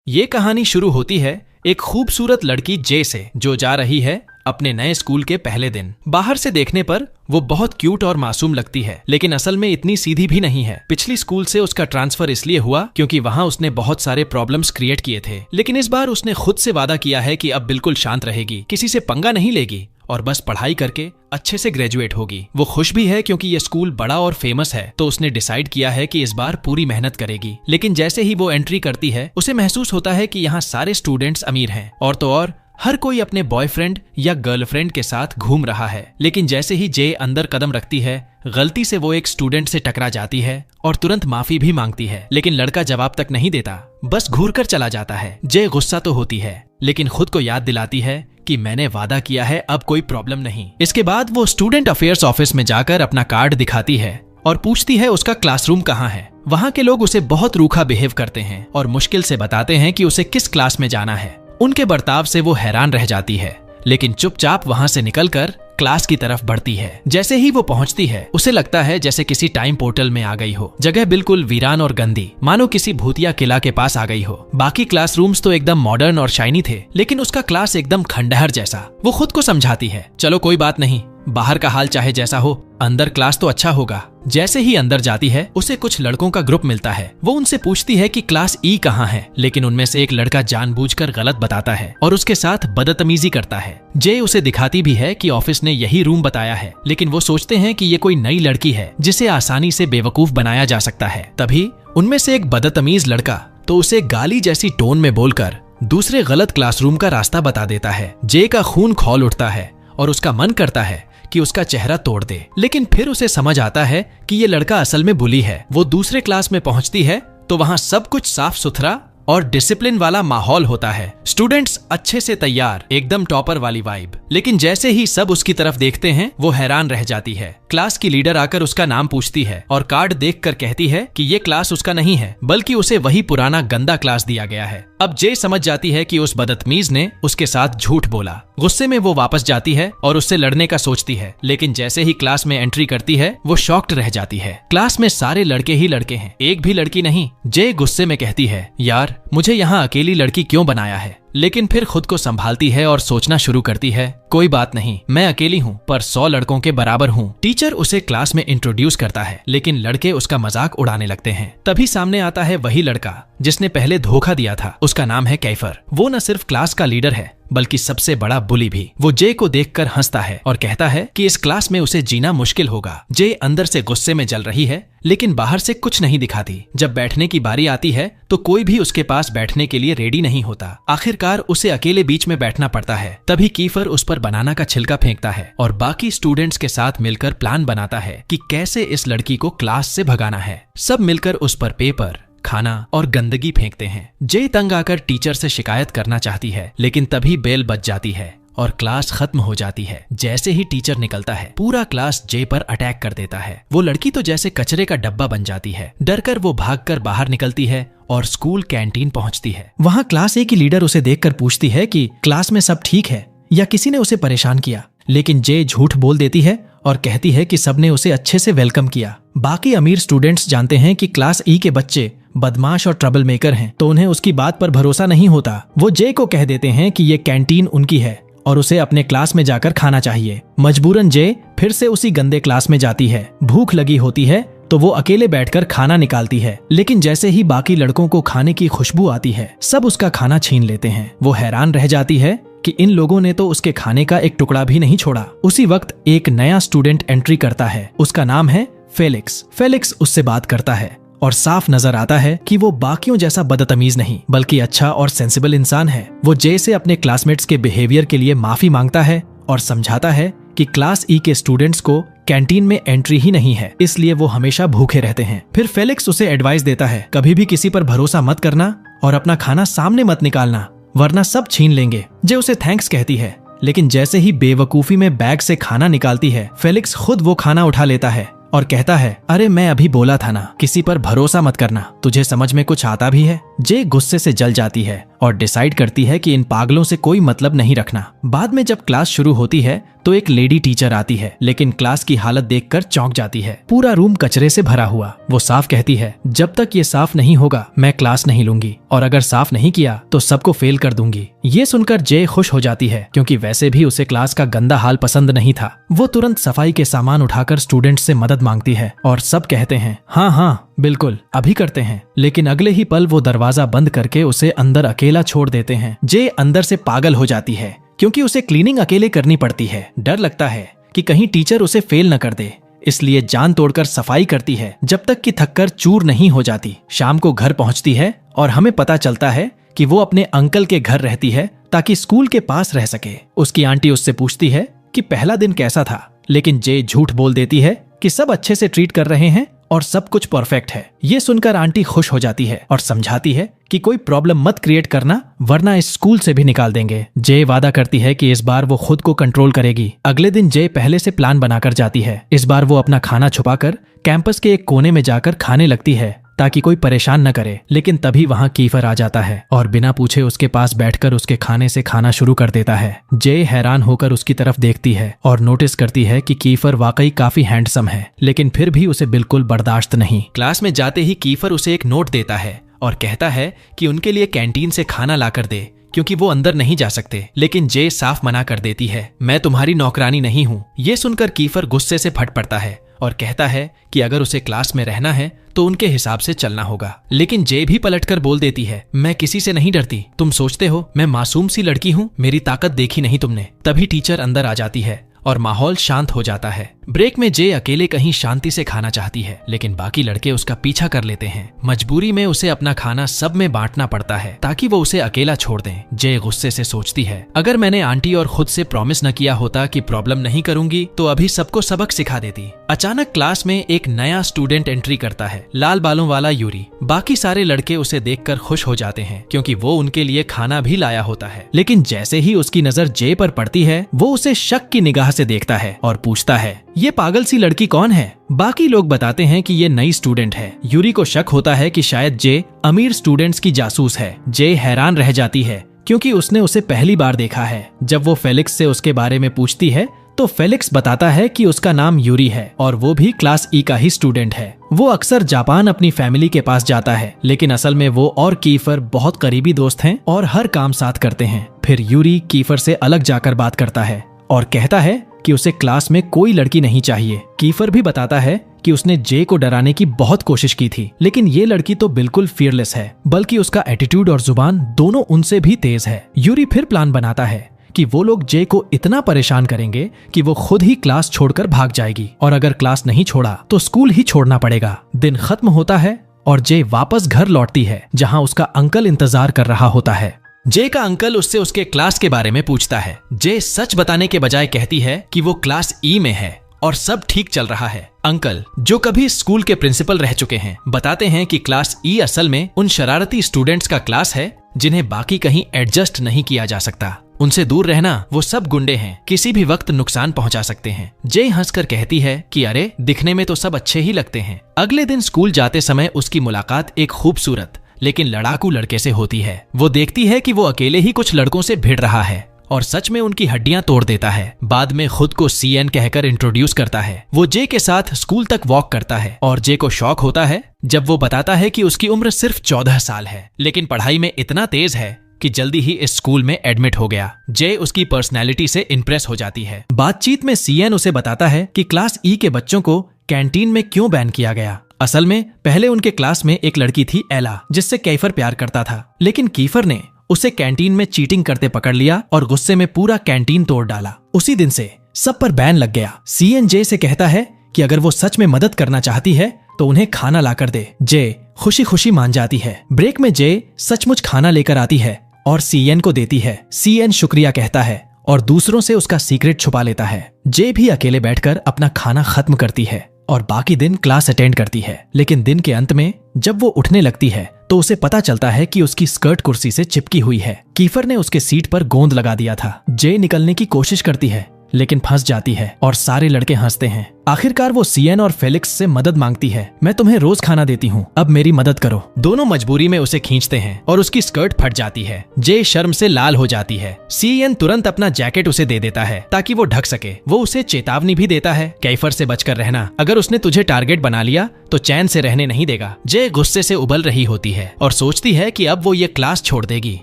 ये कहानी शुरू होती है एक खूबसूरत लड़की जे से, जो जा रही है अपने नए स्कूल के पहले दिन। बाहर से देखने पर वो बहुत क्यूट और मासूम लगती है, लेकिन असल में इतनी सीधी भी नहीं है। पिछली स्कूल से उसका ट्रांसफर इसलिए हुआ क्योंकि वहाँ उसने बहुत सारे प्रॉब्लम्स क्रिएट किए थे, लेकिन इस बार उसने खुद से वादा किया है कि अब बिल्कुल शांत रहेगी, किसी से पंगा नहीं लेगी और बस पढ़ाई करके अच्छे से ग्रेजुएट होगी। वो खुश भी है क्योंकि ये स्कूल बड़ा और फेमस है, तो उसने डिसाइड किया है कि इस बार पूरी मेहनत करेगी। लेकिन जैसे ही वो एंट्री करती है, उसे महसूस होता है कि यहाँ सारे स्टूडेंट्स अमीर हैं और तो और हर कोई अपने बॉयफ्रेंड या गर्लफ्रेंड के साथ घूम रहा है। लेकिन जैसे ही जे अंदर कदम रखती है, गलती से वो एक स्टूडेंट से टकरा जाती है और तुरंत माफी भी मांगती है, लेकिन लड़का जवाब तक नहीं देता, बस घूर कर चला जाता है। जे गुस्सा तो होती है, लेकिन खुद को याद दिलाती है कि मैंने वादा किया है, अब कोई प्रॉब्लम नहीं। इसके बाद वो स्टूडेंट अफेयर्स ऑफिस में जाकर अपना कार्ड दिखाती है और पूछती है उसका क्लासरूम कहाँ है। वहाँ के लोग उसे बहुत रूखा बिहेव करते हैं और मुश्किल से बताते हैं कि उसे किस क्लास में जाना है। उनके बर्ताव से वो हैरान रह जाती है, लेकिन चुपचाप वहाँ से निकलकर क्लास की तरफ बढ़ती है। जैसे ही वो पहुंचती है, उसे लगता है जैसे किसी टाइम पोर्टल में आ गई हो। जगह बिल्कुल वीरान और गंदी, मानो किसी भूतिया किला के पास आ गई हो। बाकी क्लासरूम्स तो एकदम मॉडर्न और शाइनी थे, लेकिन उसका क्लास एकदम खंडहर जैसा। वो खुद को समझाती है, चलो कोई बात नहीं, बाहर का हाल चाहे जैसा हो, अंदर क्लास तो अच्छा होगा। जैसे ही अंदर जाती है, उसे कुछ लड़कों का ग्रुप मिलता है। वो उनसे पूछती है कि क्लास ई कहाँ है, लेकिन उनमें से एक लड़का जानबूझकर गलत बताता है और उसके साथ बदतमीजी करता है। जे उसे दिखाती भी है कि ऑफिस ने यही रूम बताया है, लेकिन वो सोचते हैं कि ये कोई नई लड़की है जिसे आसानी से बेवकूफ बनाया जा सकता है। तभी उनमें से एक बदतमीज लड़का तो उसे गाली जैसी टोन में बोलकर दूसरे गलत क्लासरूम का रास्ता बता देता है। जे का खून खौल उठता है और उसका मन करता है कि उसका चेहरा तोड़ दे, लेकिन फिर उसे समझ आता है कि ये लड़का असल में बुली है। वो दूसरे क्लास में पहुंचती है तो वहां सब कुछ साफ सुथरा और डिसिप्लिन वाला माहौल होता है। स्टूडेंट्स अच्छे से तैयार, एकदम टॉपर वाली वाइब। लेकिन जैसे ही सब उसकी तरफ देखते हैं, वो हैरान रह जाती है। क्लास की लीडर आकर उसका नाम पूछती है और कार्ड देखकर कहती है कि ये क्लास उसका नहीं है, बल्कि उसे वही पुराना गंदा क्लास दिया गया है। अब जे समझ जाती है कि उस बदतमीज ने उसके साथ झूठ बोला। गुस्से में वो वापस जाती है और उससे लड़ने का सोचती है, लेकिन जैसे ही क्लास में एंट्री करती है, वो शॉक्ड रह जाती है। क्लास में सारे लड़के ही लड़के हैं, एक भी लड़की नहीं। जे गुस्से में कहती है, यार मुझे यहाँ अकेली लड़की क्यों बनाया है, लेकिन फिर खुद को संभालती है और सोचना शुरू करती है, कोई बात नहीं, मैं अकेली हूँ पर 100 लड़कों के बराबर हूँ। टीचर उसे क्लास में इंट्रोड्यूस करता है, लेकिन लड़के उसका मजाक उड़ाने लगते हैं। तभी सामने आता है वही लड़का जिसने पहले धोखा दिया था। उसका नाम है कैफर। वो न सिर्फ क्लास का लीडर है, बल्कि सबसे बड़ा बुली भी। वो जे को देखकर हंसता है और कहता है कि इस क्लास में उसे जीना मुश्किल होगा। जे अंदर से गुस्से में जल रही है, लेकिन बाहर से कुछ नहीं दिखाती। जब बैठने की बारी आती है तो कोई भी उसके पास बैठने के लिए रेडी नहीं होता। आखिरकार उसे अकेले बीच में बैठना पड़ता है। तभी कीफर उस पर बनाना का छिलका फेंकता है और बाकी स्टूडेंट्स के साथ मिलकर प्लान बनाता है कि कैसे इस लड़की को क्लास से भगाना है। सब मिलकर उस पर पेपर, खाना और गंदगी फेंकते हैं। जे तंग आकर टीचर से शिकायत करना चाहती है, लेकिन तभी बेल बज जाती है और क्लास खत्म हो जाती है। जैसे ही टीचर निकलता है, पूरा क्लास जे पर अटैक कर देता है। वो लड़की तो जैसे कचरे का डब्बा बन जाती है। डरकर वो भागकर बाहर निकलती है और स्कूल कैंटीन पहुंचती है। वहां क्लास ए की लीडर उसे देखकर पूछती है कि क्लास में सब ठीक है या किसी ने उसे परेशान किया, लेकिन जे झूठ बोल देती है और कहती है कि सबने उसे अच्छे से वेलकम किया। बाकी अमीर स्टूडेंट्स जानते हैं कि क्लास ई के बच्चे बदमाश और ट्रबल मेकर हैं, तो उन्हें उसकी बात पर भरोसा नहीं होता। वो जे को कह देते हैं कि ये कैंटीन उनकी है और उसे अपने क्लास में जाकर खाना चाहिए। मजबूरन जे फिर से उसी गंदे क्लास में जाती है। भूख लगी होती है तो वो अकेले बैठकर खाना निकालती है, लेकिन जैसे ही बाकी लड़कों को खाने की खुशबू आती है, सब उसका खाना छीन लेते हैं। वो हैरान रह जाती है कि इन लोगों ने तो उसके खाने का एक टुकड़ा भी नहीं छोड़ा। उसी वक्त एक नया स्टूडेंट एंट्री करता है। उसका नाम है फेलिक्स। फेलिक्स उससे बात करता है और साफ नजर आता है कि वो बाकियों जैसा बदतमीज नहीं, बल्कि अच्छा और सेंसिबल इंसान है। वो जे से अपने क्लासमेट्स के बिहेवियर के लिए माफी मांगता है और समझाता है कि क्लास ई के स्टूडेंट्स को कैंटीन में एंट्री ही नहीं है, इसलिए वो हमेशा भूखे रहते हैं। फिर फेलिक्स उसे एडवाइस देता है, कभी भी किसी पर भरोसा मत करना और अपना खाना सामने मत निकालना, वरना सब छीन लेंगे। जे उसे थैंक्स कहती है, लेकिन जैसे ही बेवकूफी में बैग से खाना निकालती है, फेलिक्स खुद वो खाना उठा लेता है और कहता है, अरे मैं अभी बोला था ना, किसी पर भरोसा मत करना, तुझे समझ में कुछ आता भी है। जे गुस्से से जल जाती है और डिसाइड करती है कि इन पागलों से कोई मतलब नहीं रखना। बाद में जब क्लास शुरू होती है तो एक लेडी टीचर आती है, लेकिन क्लास की हालत देखकर चौंक जाती है। पूरा रूम कचरे से भरा हुआ। वो साफ कहती है, जब तक ये साफ नहीं होगा मैं क्लास नहीं लूंगी, और अगर साफ नहीं किया तो सबको फेल कर दूंगी। ये सुनकर जे खुश हो जाती है, क्योंकि वैसे भी उसे क्लास का गंदा हाल पसंद नहीं था। वो तुरंत सफाई के सामान उठाकर स्टूडेंट से मदद मांगती है और सब कहते हैं हाँ हाँ बिल्कुल अभी करते हैं। लेकिन अगले ही पल वो दरवाजा बंद करके उसे अंदर अकेला छोड़ देते हैं। जे अंदर से पागल हो जाती है, क्योंकि उसे क्लीनिंग अकेले करनी पड़ती है। डर लगता है कि कहीं टीचर उसे फेल न कर दे, इसलिए जान तोड़कर सफाई करती है जब तक कि थककर चूर नहीं हो जाती। शाम को घर पहुंचती है और हमें पता चलता है कि वो अपने अंकल के घर रहती है ताकि स्कूल के पास रह सके। उसकी आंटी उससे पूछती है कि पहला दिन कैसा था, लेकिन जे झूठ बोल देती है कि सब अच्छे से ट्रीट कर रहे हैं और सब कुछ परफेक्ट है। ये सुनकर आंटी खुश हो जाती है और समझाती है कि कोई प्रॉब्लम मत क्रिएट करना, वरना इस स्कूल से भी निकाल देंगे। जे वादा करती है कि इस बार वो खुद को कंट्रोल करेगी। अगले दिन जे पहले से प्लान बनाकर जाती है। इस बार वो अपना खाना छुपाकर कैंपस के एक कोने में जाकर खाने लगती है ताकि कोई परेशान न करे। लेकिन तभी वहाँ कीफर आ जाता है और बिना पूछे उसके पास बैठकर उसके खाने से खाना शुरू कर देता है। जे हैरान होकर उसकी तरफ देखती है और नोटिस करती है कि कीफर वाकई काफी हैंडसम है, लेकिन फिर भी उसे बिल्कुल बर्दाश्त नहीं। क्लास में जाते ही कीफर उसे एक नोट देता है और कहता है कि उनके लिए कैंटीन से खाना लाकर दे, क्योंकि वो अंदर नहीं जा सकते। लेकिन जे साफ मना कर देती है, मैं तुम्हारी नौकरानी नहीं हूँ। ये सुनकर कीफर गुस्से से फट पड़ता है और कहता है कि अगर उसे क्लास में रहना है तो उनके हिसाब से चलना होगा। लेकिन जे भी पलटकर बोल देती है, मैं किसी से नहीं डरती, तुम सोचते हो मैं मासूम सी लड़की हूँ, मेरी ताकत देखी नहीं तुमने। तभी टीचर अंदर आ जाती है और माहौल शांत हो जाता है। ब्रेक में जे अकेले कहीं शांति से खाना चाहती है, लेकिन बाकी लड़के उसका पीछा कर लेते हैं। मजबूरी में उसे अपना खाना सब में बांटना पड़ता है ताकि वो उसे अकेला छोड़ दें। जे गुस्से से सोचती है, अगर मैंने आंटी और खुद से प्रॉमिस न किया होता कि प्रॉब्लम नहीं करूंगी तो अभी सबको सबक सिखा देती। अचानक क्लास में एक नया स्टूडेंट एंट्री करता है, लाल बालों वाला यूरी। बाकी सारे लड़के उसे देखकर खुश हो जाते हैं, क्योंकि वो उनके लिए खाना भी लाया होता है। लेकिन जैसे ही उसकी नजर जे पर पड़ती है, वो उसे शक की निगाह से देखता है और पूछता है, ये पागल सी लड़की कौन है? बाकी लोग बताते हैं कि ये नई स्टूडेंट है। यूरी को शक होता है कि शायद जे अमीर स्टूडेंट्स की जासूस है। जे हैरान रह जाती है, क्योंकि उसने उसे पहली बार देखा है। जब वो फेलिक्स से उसके बारे में पूछती है तो फेलिक्स बताता है कि उसका नाम यूरी है और वो भी क्लास ई का ही स्टूडेंट है। वो अक्सर जापान अपनी फैमिली के पास जाता है, लेकिन असल में वो और कीफर बहुत करीबी दोस्त हैं और हर काम साथ करते हैं। फिर यूरी कीफर से अलग जाकर बात करता है और कहता है कि उसे क्लास में कोई लड़की नहीं चाहिए। कीफर भी बताता है कि उसने जे को डराने की बहुत कोशिश की थी, लेकिन ये लड़की तो बिल्कुल फियरलेस है, बल्कि उसका एटीट्यूड और जुबान दोनों उनसे भी तेज है। यूरी फिर प्लान बनाता है कि वो लोग जे को इतना परेशान करेंगे कि वो खुद ही क्लास छोड़कर भाग जाएगी, और अगर क्लास नहीं छोड़ा तो स्कूल ही छोड़ना पड़ेगा। दिन खत्म होता है और जे वापस घर लौटती है, जहाँ उसका अंकल इंतजार कर रहा होता है। जे का अंकल उससे उसके क्लास के बारे में पूछता है। जे सच बताने के बजाय कहती है कि वो क्लास ई में है और सब ठीक चल रहा है। अंकल, जो कभी स्कूल के प्रिंसिपल रह चुके हैं, बताते हैं कि क्लास ई असल में उन शरारती स्टूडेंट्स का क्लास है जिन्हें बाकी कहीं एडजस्ट नहीं किया जा सकता। उनसे दूर रहना, वो सब गुंडे हैं, किसी भी वक्त नुकसान पहुंचा सकते हैं। जे हंसकर कहती है कि अरे, दिखने में तो सब अच्छे ही लगते हैं। अगले दिन स्कूल जाते समय उसकी मुलाकात एक खूबसूरत लेकिन लड़ाकू लड़के से होती है। वो देखती है कि वो अकेले ही कुछ लड़कों से भिड़ रहा है और सच में उनकी हड्डियां तोड़ देता है। बाद में खुद को सीएन कहकर इंट्रोड्यूस करता है। वो जे के साथ स्कूल तक वॉक करता है और जे को शॉक होता है जब वो बताता है कि उसकी उम्र सिर्फ 14 साल है, लेकिन पढ़ाई में इतना तेज है कि जल्दी ही इस स्कूल में एडमिट हो गया। जे उसकी पर्सनैलिटी से इंप्रेस हो जाती है। बातचीत में सीएन उसे बताता है कि क्लास ई के बच्चों को कैंटीन में क्यों बैन किया गया। असल में पहले उनके क्लास में एक लड़की थी एला, जिससे कीफर प्यार करता था, लेकिन कीफर ने उसे कैंटीन में चीटिंग करते पकड़ लिया और गुस्से में पूरा कैंटीन तोड़ डाला। उसी दिन से सब पर बैन लग गया। सीएन जे से कहता है कि अगर वो सच में मदद करना चाहती है तो उन्हें खाना लाकर दे। जे खुशी खुशी मान जाती है। ब्रेक में जे सचमुच खाना लेकर आती है और सीएन को देती है। सीएन शुक्रिया कहता है और दूसरों से उसका सीक्रेट छुपा लेता है। जे भी अकेले बैठकर अपना खाना खत्म करती है और बाकी दिन क्लास अटेंड करती है। लेकिन दिन के अंत में जब वो उठने लगती है तो उसे पता चलता है कि उसकी स्कर्ट कुर्सी से चिपकी हुई है। कीफर ने उसके सीट पर गोंद लगा दिया था। जे निकलने की कोशिश करती है, लेकिन फंस जाती है और सारे लड़के हंसते हैं। आखिरकार वो सीएन और फेलिक्स से मदद मांगती है। मैं तुम्हें रोज खाना देती हूँ, अब मेरी मदद करो। दोनों मजबूरी में उसे खींचते हैं और उसकी स्कर्ट फट जाती है। जे शर्म से लाल हो जाती है। सीएन तुरंत अपना जैकेट उसे दे देता है ताकि वो ढक सके। वो उसे चेतावनी भी देता है, कैफर से बचकर रहना, अगर उसने तुझे टारगेट बना लिया तो चैन से रहने नहीं देगा। जे गुस्से से उबल रही होती है और सोचती है कि अब वो ये क्लास छोड़ देगी,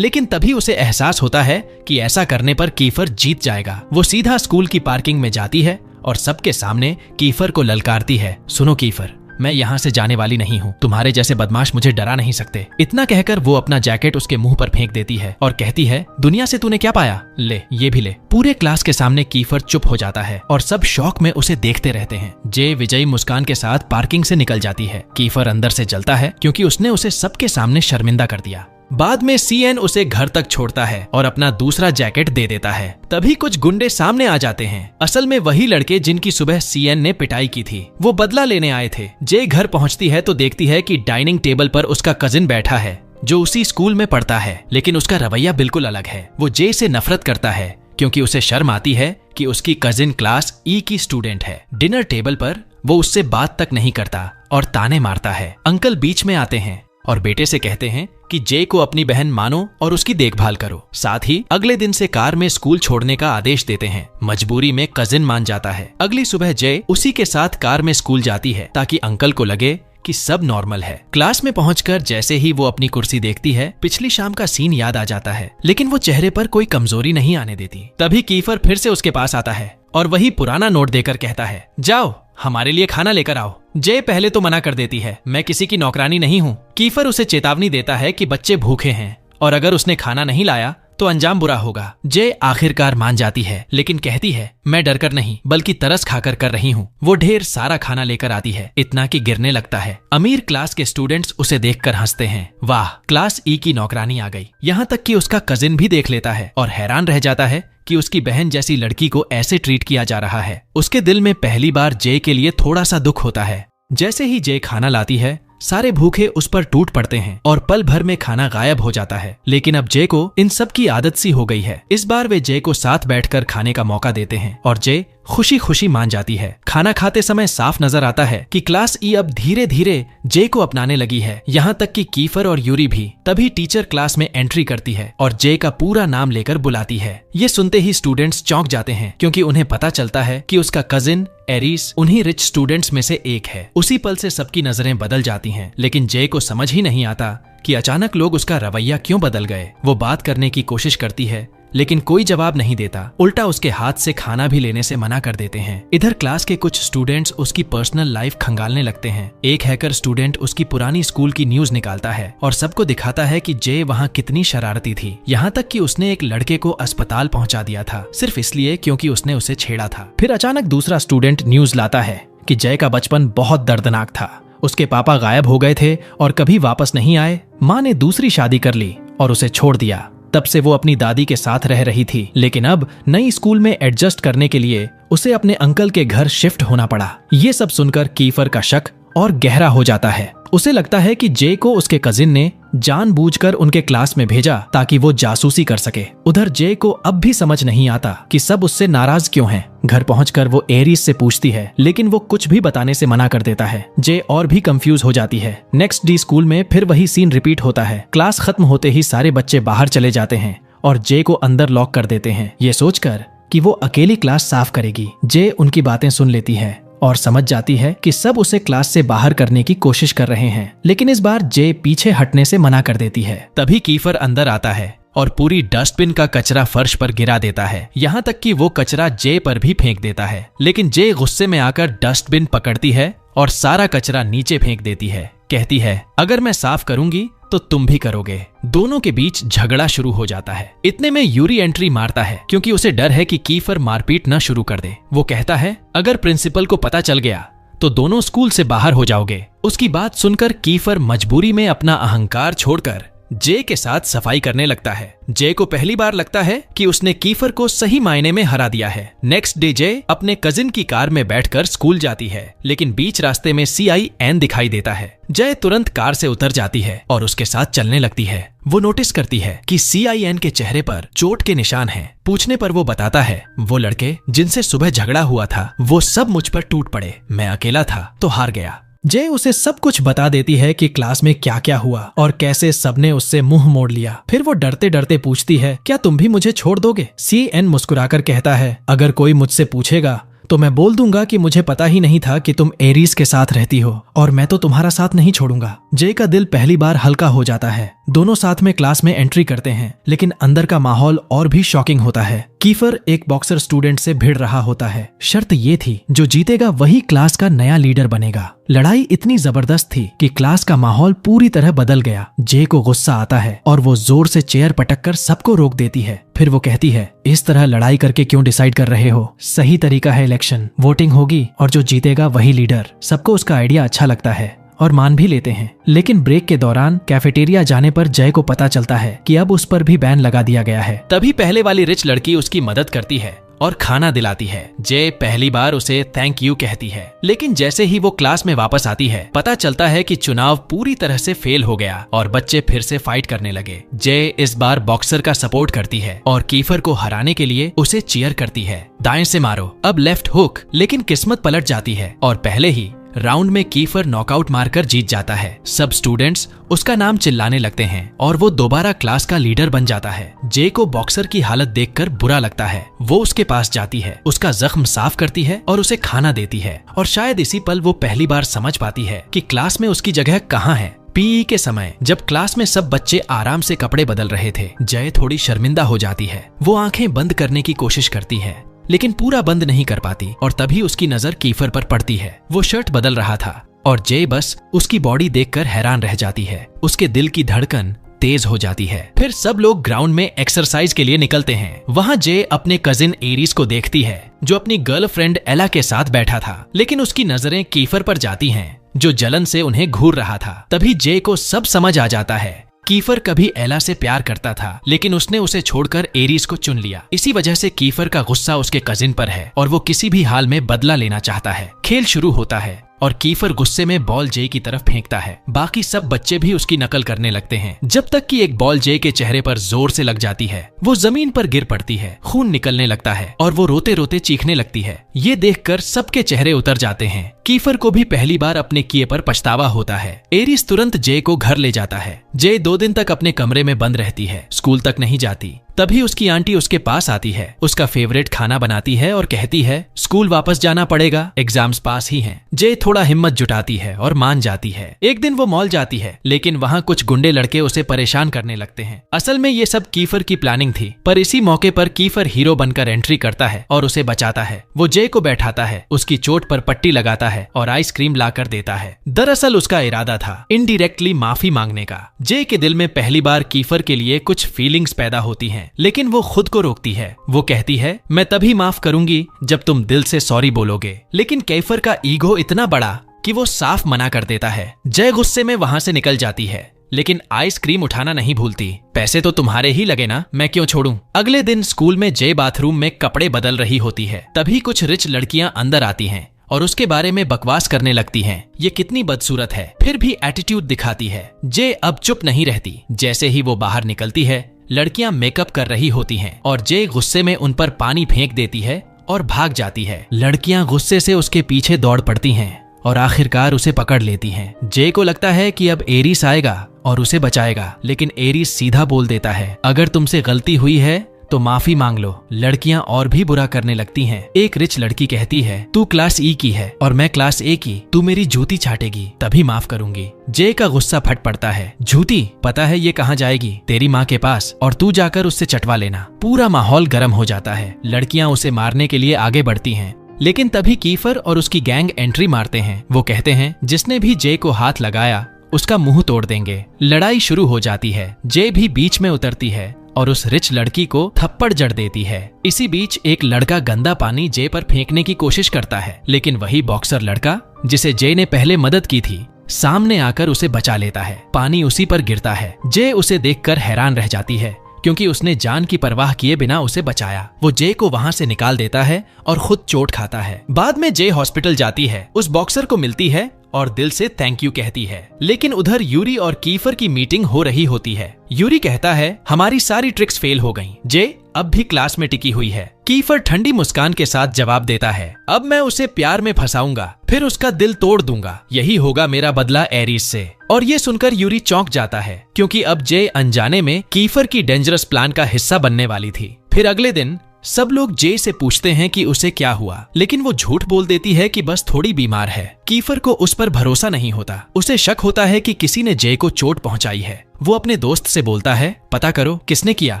लेकिन तभी उसे एहसास होता है कि ऐसा करने पर कीफर जीत जाएगा। वो सीधा स्कूल की पार्किंग में जाती है और सबके सामने कीफर को ललकारती है, सुनो कीफर, मैं यहाँ से जाने वाली नहीं हूँ, तुम्हारे जैसे बदमाश मुझे डरा नहीं सकते। इतना कहकर वो अपना जैकेट उसके मुंह पर फेंक देती है और कहती है, दुनिया से तूने क्या पाया, ले ये भी ले। पूरे क्लास के सामने कीफर चुप हो जाता है और सब शौक में उसे देखते रहते हैं। जे विजयी मुस्कान के साथ पार्किंग से निकल जाती है। कीफर अंदर से जलता है क्योंकि उसने उसे सबके सामने शर्मिंदा कर दिया। बाद में सीएन उसे घर तक छोड़ता है और अपना दूसरा जैकेट दे देता है। तभी कुछ गुंडे सामने आ जाते हैं, असल में वही लड़के जिनकी सुबह सीएन ने पिटाई की थी। वो बदला लेने आए थे। जे घर पहुंचती है तो देखती है कि डाइनिंग टेबल पर उसका कजिन बैठा है जो उसी स्कूल में पढ़ता है, लेकिन उसका रवैया बिल्कुल अलग है। वो जे से नफरत करता है क्योंकि उसे शर्म आती है कि उसकी कजिन क्लास ई की स्टूडेंट है। डिनर टेबल पर वो उससे बात तक नहीं करता और ताने मारता है। अंकल बीच में आते हैं और बेटे से कहते हैं कि जे को अपनी बहन मानो और उसकी देखभाल करो। साथ ही अगले दिन से कार में स्कूल छोड़ने का आदेश देते हैं। मजबूरी में कजिन मान जाता है। अगली सुबह जे उसी के साथ कार में स्कूल जाती है ताकि अंकल को लगे कि सब नॉर्मल है। क्लास में पहुंचकर जैसे ही वो अपनी कुर्सी देखती है, पिछली शाम का सीन याद आ जाता है, लेकिन वो चेहरे पर कोई कमजोरी नहीं आने देती। तभी कीफर फिर से उसके पास आता है और वही पुराना नोट देकर कहता है, जाओ हमारे लिए खाना लेकर आओ। जे पहले तो मना कर देती है, मैं किसी की नौकरानी नहीं हूँ। कीफर उसे चेतावनी देता है कि बच्चे भूखे हैं और अगर उसने खाना नहीं लाया तो अंजाम बुरा होगा। जे आखिरकार मान जाती है, लेकिन कहती है, मैं डरकर नहीं बल्कि तरस खाकर कर रही हूँ। वो ढेर सारा खाना लेकर आती है, इतना कि गिरने लगता है। अमीर क्लास के स्टूडेंट्स उसे देखकर हंसते हैं, वाह क्लास ई की नौकरानी आ गई। यहाँ तक कि उसका कजिन भी देख लेता है और हैरान रह जाता है कि उसकी बहन जैसी लड़की को ऐसे ट्रीट किया जा रहा है। उसके दिल में पहली बार जे के लिए थोड़ा सा दुख होता है। जैसे ही जे खाना लाती है, सारे भूखे उस पर टूट पड़ते हैं और पल भर में खाना गायब हो जाता है। लेकिन अब जे को इन सब की आदत सी हो गई है। इस बार वे जे को साथ बैठकर खाने का मौका देते हैं और जे खुशी खुशी मान जाती है। खाना खाते समय साफ नजर आता है कि क्लास ई अब धीरे धीरे जे को अपनाने लगी है, यहाँ तक कि कीफर और यूरी भी। तभी टीचर क्लास में एंट्री करती है और जे का पूरा नाम लेकर बुलाती है। ये सुनते ही स्टूडेंट्स चौंक जाते हैं क्योंकि उन्हें पता चलता है कि उसका कजिन एरिस उन्हीं रिच स्टूडेंट्स में से एक है। उसी पल से सबकी नजरें बदल जाती हैं, लेकिन जे को समझ ही नहीं आता कि अचानक लोग उसका रवैया क्यों बदल गए। वो बात करने की कोशिश करती है, लेकिन कोई जवाब नहीं देता, उल्टा उसके हाथ से खाना भी लेने से मना कर देते हैं। इधर क्लास के कुछ स्टूडेंट्स उसकी पर्सनल लाइफ खंगालने लगते हैं। एक हैकर स्टूडेंट उसकी पुरानी स्कूल की न्यूज निकालता है और सबको दिखाता है कि जे वहाँ कितनी शरारती थी, यहाँ तक कि उसने एक लड़के को अस्पताल पहुंचा दिया था सिर्फ इसलिए क्योंकि उसने उसे छेड़ा था। फिर अचानक दूसरा स्टूडेंट न्यूज लाता है कि जय का बचपन बहुत दर्दनाक था। उसके पापा गायब हो गए थे और कभी वापस नहीं आए। माँ ने दूसरी शादी कर ली और उसे छोड़ दिया। तब से वो अपनी दादी के साथ रह रही थी, लेकिन अब नई स्कूल में एडजस्ट करने के लिए उसे अपने अंकल के घर शिफ्ट होना पड़ा। ये सब सुनकर कीफर का शक और गहरा हो जाता है। उसे लगता है कि जे को उसके कजिन ने जानबूझकर उनके क्लास में भेजा ताकि वो जासूसी कर सके। उधर जे को अब भी समझ नहीं आता कि सब उससे नाराज क्यों हैं। घर पहुंचकर वो एरिस से पूछती है, लेकिन वो कुछ भी बताने से मना कर देता है। जे और भी कंफ्यूज हो जाती है। नेक्स्ट डे स्कूल में फिर वही सीन रिपीट होता है। क्लास खत्म होते ही सारे बच्चे बाहर चले जाते हैं और जे को अंदर लॉक कर देते हैं, ये सोचकर कि वो अकेली क्लास साफ करेगी। जे उनकी बातें सुन लेती है और समझ जाती है कि सब उसे क्लास से बाहर करने की कोशिश कर रहे हैं, लेकिन इस बार जे पीछे हटने से मना कर देती है। तभी कीफर अंदर आता है और पूरी डस्टबिन का कचरा फर्श पर गिरा देता है, यहाँ तक कि वो कचरा जे पर भी फेंक देता है। लेकिन जे गुस्से में आकर डस्टबिन पकड़ती है और सारा कचरा नीचे फेंक देती है। कहती है, अगर मैं साफ करूंगी तो तुम भी करोगे। दोनों के बीच झगड़ा शुरू हो जाता है। इतने में यूरी एंट्री मारता है क्योंकि उसे डर है कि कीफर मारपीट न शुरू कर दे। वो कहता है, अगर प्रिंसिपल को पता चल गया तो दोनों स्कूल से बाहर हो जाओगे। उसकी बात सुनकर कीफर मजबूरी में अपना अहंकार छोड़कर जे के साथ सफाई करने लगता है। जे को पहली बार लगता है कि उसने कीफर को सही मायने में हरा दिया है। नेक्स्ट डे जे अपने कजिन की कार में बैठकर स्कूल जाती है, लेकिन बीच रास्ते में CIN दिखाई देता है। जय तुरंत कार से उतर जाती है और उसके साथ चलने लगती है। वो नोटिस करती है कि CIN के चेहरे पर चोट के निशान हैं। पूछने पर वो बताता है, वो लड़के जिनसे सुबह झगड़ा हुआ था वो सब मुझ पर टूट पड़े, मैं अकेला था तो हार गया। जय उसे सब कुछ बता देती है कि क्लास में क्या क्या हुआ और कैसे सबने उससे मुंह मोड़ लिया। फिर वो डरते डरते पूछती है, क्या तुम भी मुझे छोड़ दोगे? CN मुस्कुराकर कहता है, अगर कोई मुझसे पूछेगा तो मैं बोल दूंगा कि मुझे पता ही नहीं था कि तुम एरीज के साथ रहती हो और मैं तो तुम्हारा साथ नहीं छोड़ूंगा। जय का दिल पहली बार हल्का हो जाता है। दोनों साथ में क्लास में एंट्री करते हैं, लेकिन अंदर का माहौल और भी शॉकिंग होता है। कीफर एक बॉक्सर स्टूडेंट से भिड़ रहा होता है। शर्त ये थी, जो जीतेगा वही क्लास का नया लीडर बनेगा। लड़ाई इतनी जबरदस्त थी कि क्लास का माहौल पूरी तरह बदल गया। जय को गुस्सा आता है और वो जोर से चेयर पटककर सबको रोक देती है। फिर वो कहती है, इस तरह लड़ाई करके क्यों डिसाइड कर रहे हो? सही तरीका है इलेक्शन, वोटिंग होगी और जो जीतेगा वही लीडर। सबको उसका आइडिया अच्छा लगता है और मान भी लेते हैं। लेकिन ब्रेक के दौरान कैफेटेरिया जाने पर जय को पता चलता है कि अब उस पर भी बैन लगा दिया गया है। तभी पहले वाली रिच लड़की उसकी मदद करती है और खाना दिलाती है। जय पहली बार उसे थैंक यू कहती है, लेकिन जैसे ही वो क्लास में वापस आती है पता चलता है कि चुनाव पूरी तरह से फेल हो गया और बच्चे फिर से फाइट करने लगे। जय इस बार बॉक्सर का सपोर्ट करती है और कीफर को हराने के लिए उसे चीयर करती है, दाएं से मारो, अब लेफ्ट हुक। लेकिन किस्मत पलट जाती है और पहले ही राउंड में कीफर नॉकआउट मारकर जीत जाता है। सब स्टूडेंट्स उसका नाम चिल्लाने लगते हैं और वो दोबारा क्लास का लीडर बन जाता है। जे को बॉक्सर की हालत देखकर बुरा लगता है। वो उसके पास जाती है, उसका जख्म साफ करती है और उसे खाना देती है। और शायद इसी पल वो पहली बार समझ पाती है कि क्लास में उसकी जगह कहाँ है। PE के समय जब क्लास में सब बच्चे आराम से कपड़े बदल रहे थे, जय थोड़ी शर्मिंदा हो जाती है। वो आंखें बंद करने की कोशिश करती है, लेकिन पूरा बंद नहीं कर पाती और तभी उसकी नजर कीफर पर पड़ती है। वो शर्ट बदल रहा था और जय बस उसकी बॉडी देखकर हैरान रह जाती है। उसके दिल की धड़कन तेज हो जाती है। फिर सब लोग ग्राउंड में एक्सरसाइज के लिए निकलते हैं। वहाँ जय अपने कजिन एरीज को देखती है, जो अपनी गर्लफ्रेंड एला के साथ बैठा था, लेकिन उसकी नजरें कीफर पर जाती हैं, जो जलन से उन्हें घूर रहा था। तभी जय को सब समझ आ जाता है। कीफर कभी एला से प्यार करता था, लेकिन उसने उसे छोड़कर एरीज को चुन लिया। इसी वजह से कीफर का गुस्सा उसके कजिन पर है और वो किसी भी हाल में बदला लेना चाहता है। खेल शुरू होता है और कीफर गुस्से में बॉल जे की तरफ फेंकता है। बाकी सब बच्चे भी उसकी नकल करने लगते हैं, जब तक कि एक बॉल जे के चेहरे पर जोर से लग जाती है। वो जमीन पर गिर पड़ती है, खून निकलने लगता है और वो रोते रोते चीखने लगती है। ये देखकर सबके चेहरे उतर जाते हैं। कीफर को भी पहली बार अपने किए पर पछतावा होता है। एरीज तुरंत जे को घर ले जाता है। जे 2 दिन तक अपने कमरे में बंद रहती है, स्कूल तक नहीं जाती। तभी उसकी आंटी उसके पास आती है, उसका फेवरेट खाना बनाती है और कहती है, स्कूल वापस जाना पड़ेगा, एग्जाम्स पास ही हैं। जे थोड़ा हिम्मत जुटाती है और मान जाती है। एक दिन वो मॉल जाती है, लेकिन वहाँ कुछ गुंडे लड़के उसे परेशान करने लगते हैं। असल में ये सब कीफर की प्लानिंग थी, पर इसी मौके पर कीफर हीरो बनकर एंट्री करता है और उसे बचाता है। वो जे को बैठाता है, उसकी चोट पर पट्टी लगाता है और आइसक्रीम लाकर देता है। दरअसल उसका इरादा था इनडायरेक्टली माफी मांगने का। जे के दिल में पहली बार कीफर के लिए कुछ फीलिंग्स पैदा होती हैं, लेकिन वो खुद को रोकती है। वो कहती है, मैं तभी माफ करूंगी जब तुम दिल से सॉरी बोलोगे। लेकिन कीफर का ईगो इतना बड़ा कि वो साफ मना कर देता है। जय गुस्से में वहां से निकल जाती है, लेकिन आइसक्रीम उठाना नहीं भूलती। पैसे तो तुम्हारे ही लगे ना, मैं क्यों छोड़ूं। अगले दिन स्कूल में जय बाथरूम में कपड़े बदल रही होती है। तभी कुछ रिच लड़कियां अंदर आती हैं और उसके बारे में बकवास करने लगती हैं। ये कितनी बदसूरत है, फिर भी एटीट्यूड दिखाती है। जय अब चुप नहीं रहती। जैसे ही वो बाहर निकलती है, लड़कियां मेकअप कर रही होती हैं और जय गुस्से में उन पर पानी फेंक देती है और भाग जाती है। लड़कियां गुस्से से उसके पीछे दौड़ पड़ती हैं और आखिरकार उसे पकड़ लेती हैं। जय को लगता है कि अब एरीज आएगा और उसे बचाएगा, लेकिन एरीज सीधा बोल देता है, अगर तुमसे गलती हुई है तो माफी मांग लो। लड़कियां और भी बुरा करने लगती हैं। एक रिच लड़की कहती है, तू क्लास E की है और मैं क्लास A की, तू मेरी जूती चाटेगी तभी माफ करूंगी। जय का गुस्सा फट पड़ता है, जूती, पता है ये कहाँ जाएगी? तेरी माँ के पास, और तू जाकर उससे चटवा लेना। पूरा माहौल गर्म हो जाता है। लड़कियां उसे मारने के लिए आगे बढ़ती हैं, लेकिन तभी कीफर और उसकी गैंग एंट्री मारते हैं। वो कहते हैं, जिसने भी जय को हाथ लगाया उसका मुंह तोड़ देंगे। लड़ाई शुरू हो जाती है। जय भी बीच में उतरती है और उस रिच लड़की को थप्पड़ जड़ देती है। इसी बीच एक लड़का गंदा पानी जय पर फेंकने की कोशिश करता है, लेकिन वही बॉक्सर लड़का जिसे जय ने पहले मदद की थी सामने आकर उसे बचा लेता है। पानी उसी पर गिरता है। जे उसे देखकर हैरान रह जाती है क्योंकि उसने जान की परवाह किए बिना उसे बचाया। वो जे को वहां से निकाल देता है और खुद चोट खाता है। बाद में जे हॉस्पिटल जाती है, उस बॉक्सर को मिलती है और दिल से थैंक यू कहती है। लेकिन उधर यूरी और कीफर की मीटिंग हो रही होती है। यूरी कहता है हमारी सारी ट्रिक्स फेल हो गईं। जे अब भी क्लास में टिकी हुई है। कीफर ठंडी मुस्कान के साथ जवाब देता है अब मैं उसे प्यार में फंसाऊंगा, फिर उसका दिल तोड़ दूंगा। यही होगा मेरा बदला एरिस से। और ये सुनकर यूरी चौंक जाता है क्योंकि अब जे अनजाने में कीफर की डेंजरस प्लान का हिस्सा बनने वाली थी। फिर अगले दिन सब लोग जे से पूछते हैं कि उसे क्या हुआ, लेकिन वो झूठ बोल देती है कि बस थोड़ी बीमार है। कीफर को उस पर भरोसा नहीं होता। उसे शक होता है कि किसी ने जे को चोट पहुंचाई है। वो अपने दोस्त से बोलता है पता करो किसने किया।